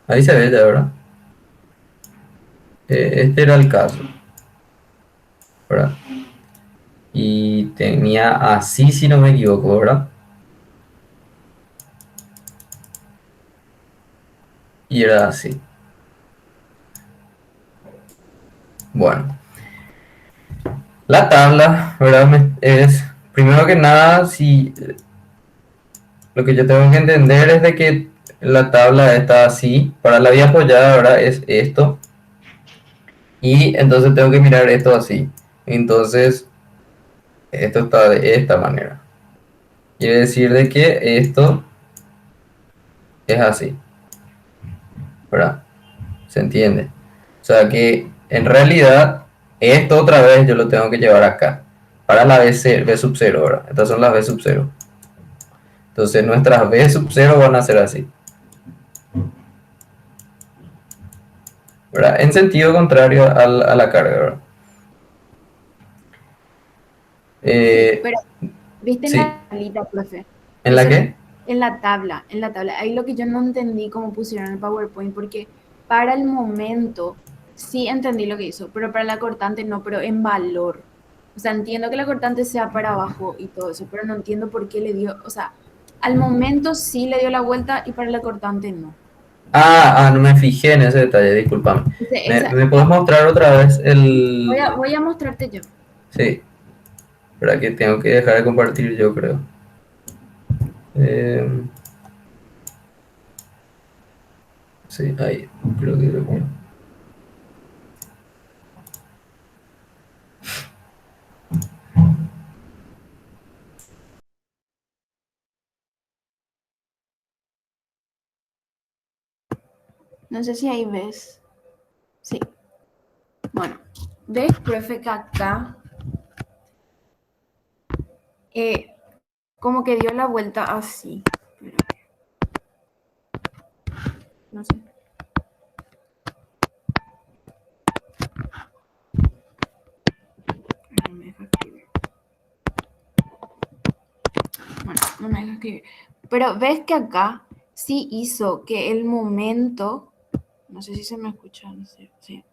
Ahí se ve ya, ¿verdad? Este era el caso, ¿verdad? Y tenía así, si no me equivoco, ¿verdad? Y era así. Bueno, la tabla, ¿verdad? Es, primero que nada, si lo que yo tengo que entender es de que la tabla está así. Para la vía apoyada, ¿verdad? Es esto. Y entonces tengo que mirar esto así. Entonces, esto está de esta manera. Quiere decir de que esto es así, ¿verdad? ¿Se entiende? O sea que en realidad esto otra vez yo lo tengo que llevar acá. Para la B sub 0, ¿verdad? Estas son las B sub 0. Entonces nuestras B sub 0 van a ser así, ¿verdad? En sentido contrario a la carga, ¿verdad? Sí, Eh, pero ¿viste en sí. la tablita, profe? ¿En la qué? En la tabla. Ahí lo que yo no entendí cómo pusieron el PowerPoint, porque para el momento sí entendí lo que hizo, pero para la cortante no, pero en valor. O sea, entiendo que la cortante sea para abajo y todo eso, pero no entiendo por qué le dio, o sea, al momento sí le dio la vuelta y para la cortante no. No me fijé en ese detalle, discúlpame. Entonces, ¿Me puedes mostrar otra vez el...? voy a mostrarte yo. Sí, ¿verdad? Que tengo que dejar de compartir yo, creo. Eh, sí, ahí, creo que lo quiero. No sé si ahí ves. Sí. Bueno, ves, profe, que acá como que dio la vuelta así. No sé. No me deja escribir. Bueno, no me deja escribir. Pero ves que acá sí hizo que el momento, no sé si se me escucha, no sé, sí.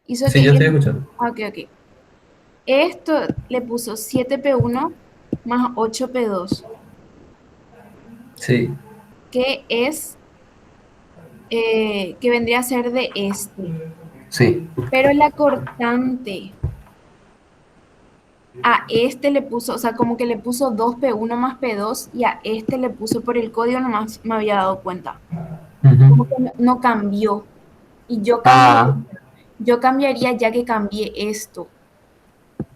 Hizo Sí, que yo estoy escuchando. ok. Esto le puso 7P1 más 8P2, Sí, que es, que vendría a ser de este. sí. Pero la cortante a este le puso, o sea, como que le puso 2P1 más P2 y a este le puso por el código, nomás me había dado cuenta. Como que no cambió. Y Ah, yo cambiaría ya que cambié esto.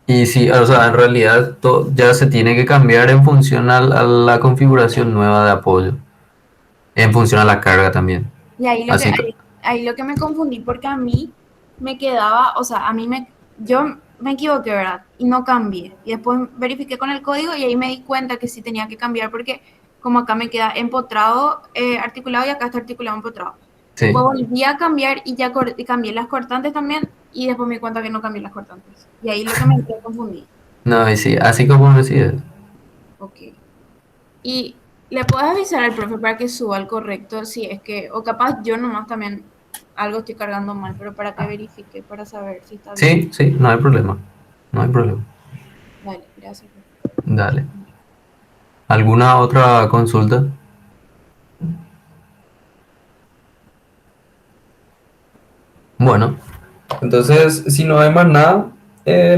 y sí, o sea, en realidad ya se tiene que cambiar en función a la configuración nueva de apoyo. En función a la carga también. Y Así que, ahí lo que me confundí, porque a mí me quedaba, o sea, yo me equivoqué, ¿verdad? Y no cambié. Y después verifiqué con el código y ahí me di cuenta que sí tenía que cambiar porque como acá me queda empotrado, articulado y acá está articulado empotrado. sí. Después volví a cambiar y ya y cambié las cortantes también y después me di cuenta que no cambié las cortantes. Y ahí lo que me confundí. No, y sí, así como decides. Ok. Y le puedes avisar al profe para que suba al correcto si es que, o capaz yo nomás también algo estoy cargando mal, pero para que verifique, para saber si está bien. Sí, sí, no hay problema. No hay problema. Vale, gracias. Dale. ¿Alguna otra consulta? Bueno, entonces, si no hay más nada,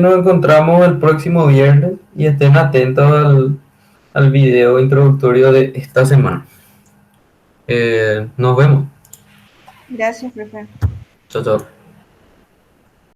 nos encontramos el próximo viernes y estén atentos al video introductorio de esta semana. Nos vemos. Gracias, profe. Chao, chao.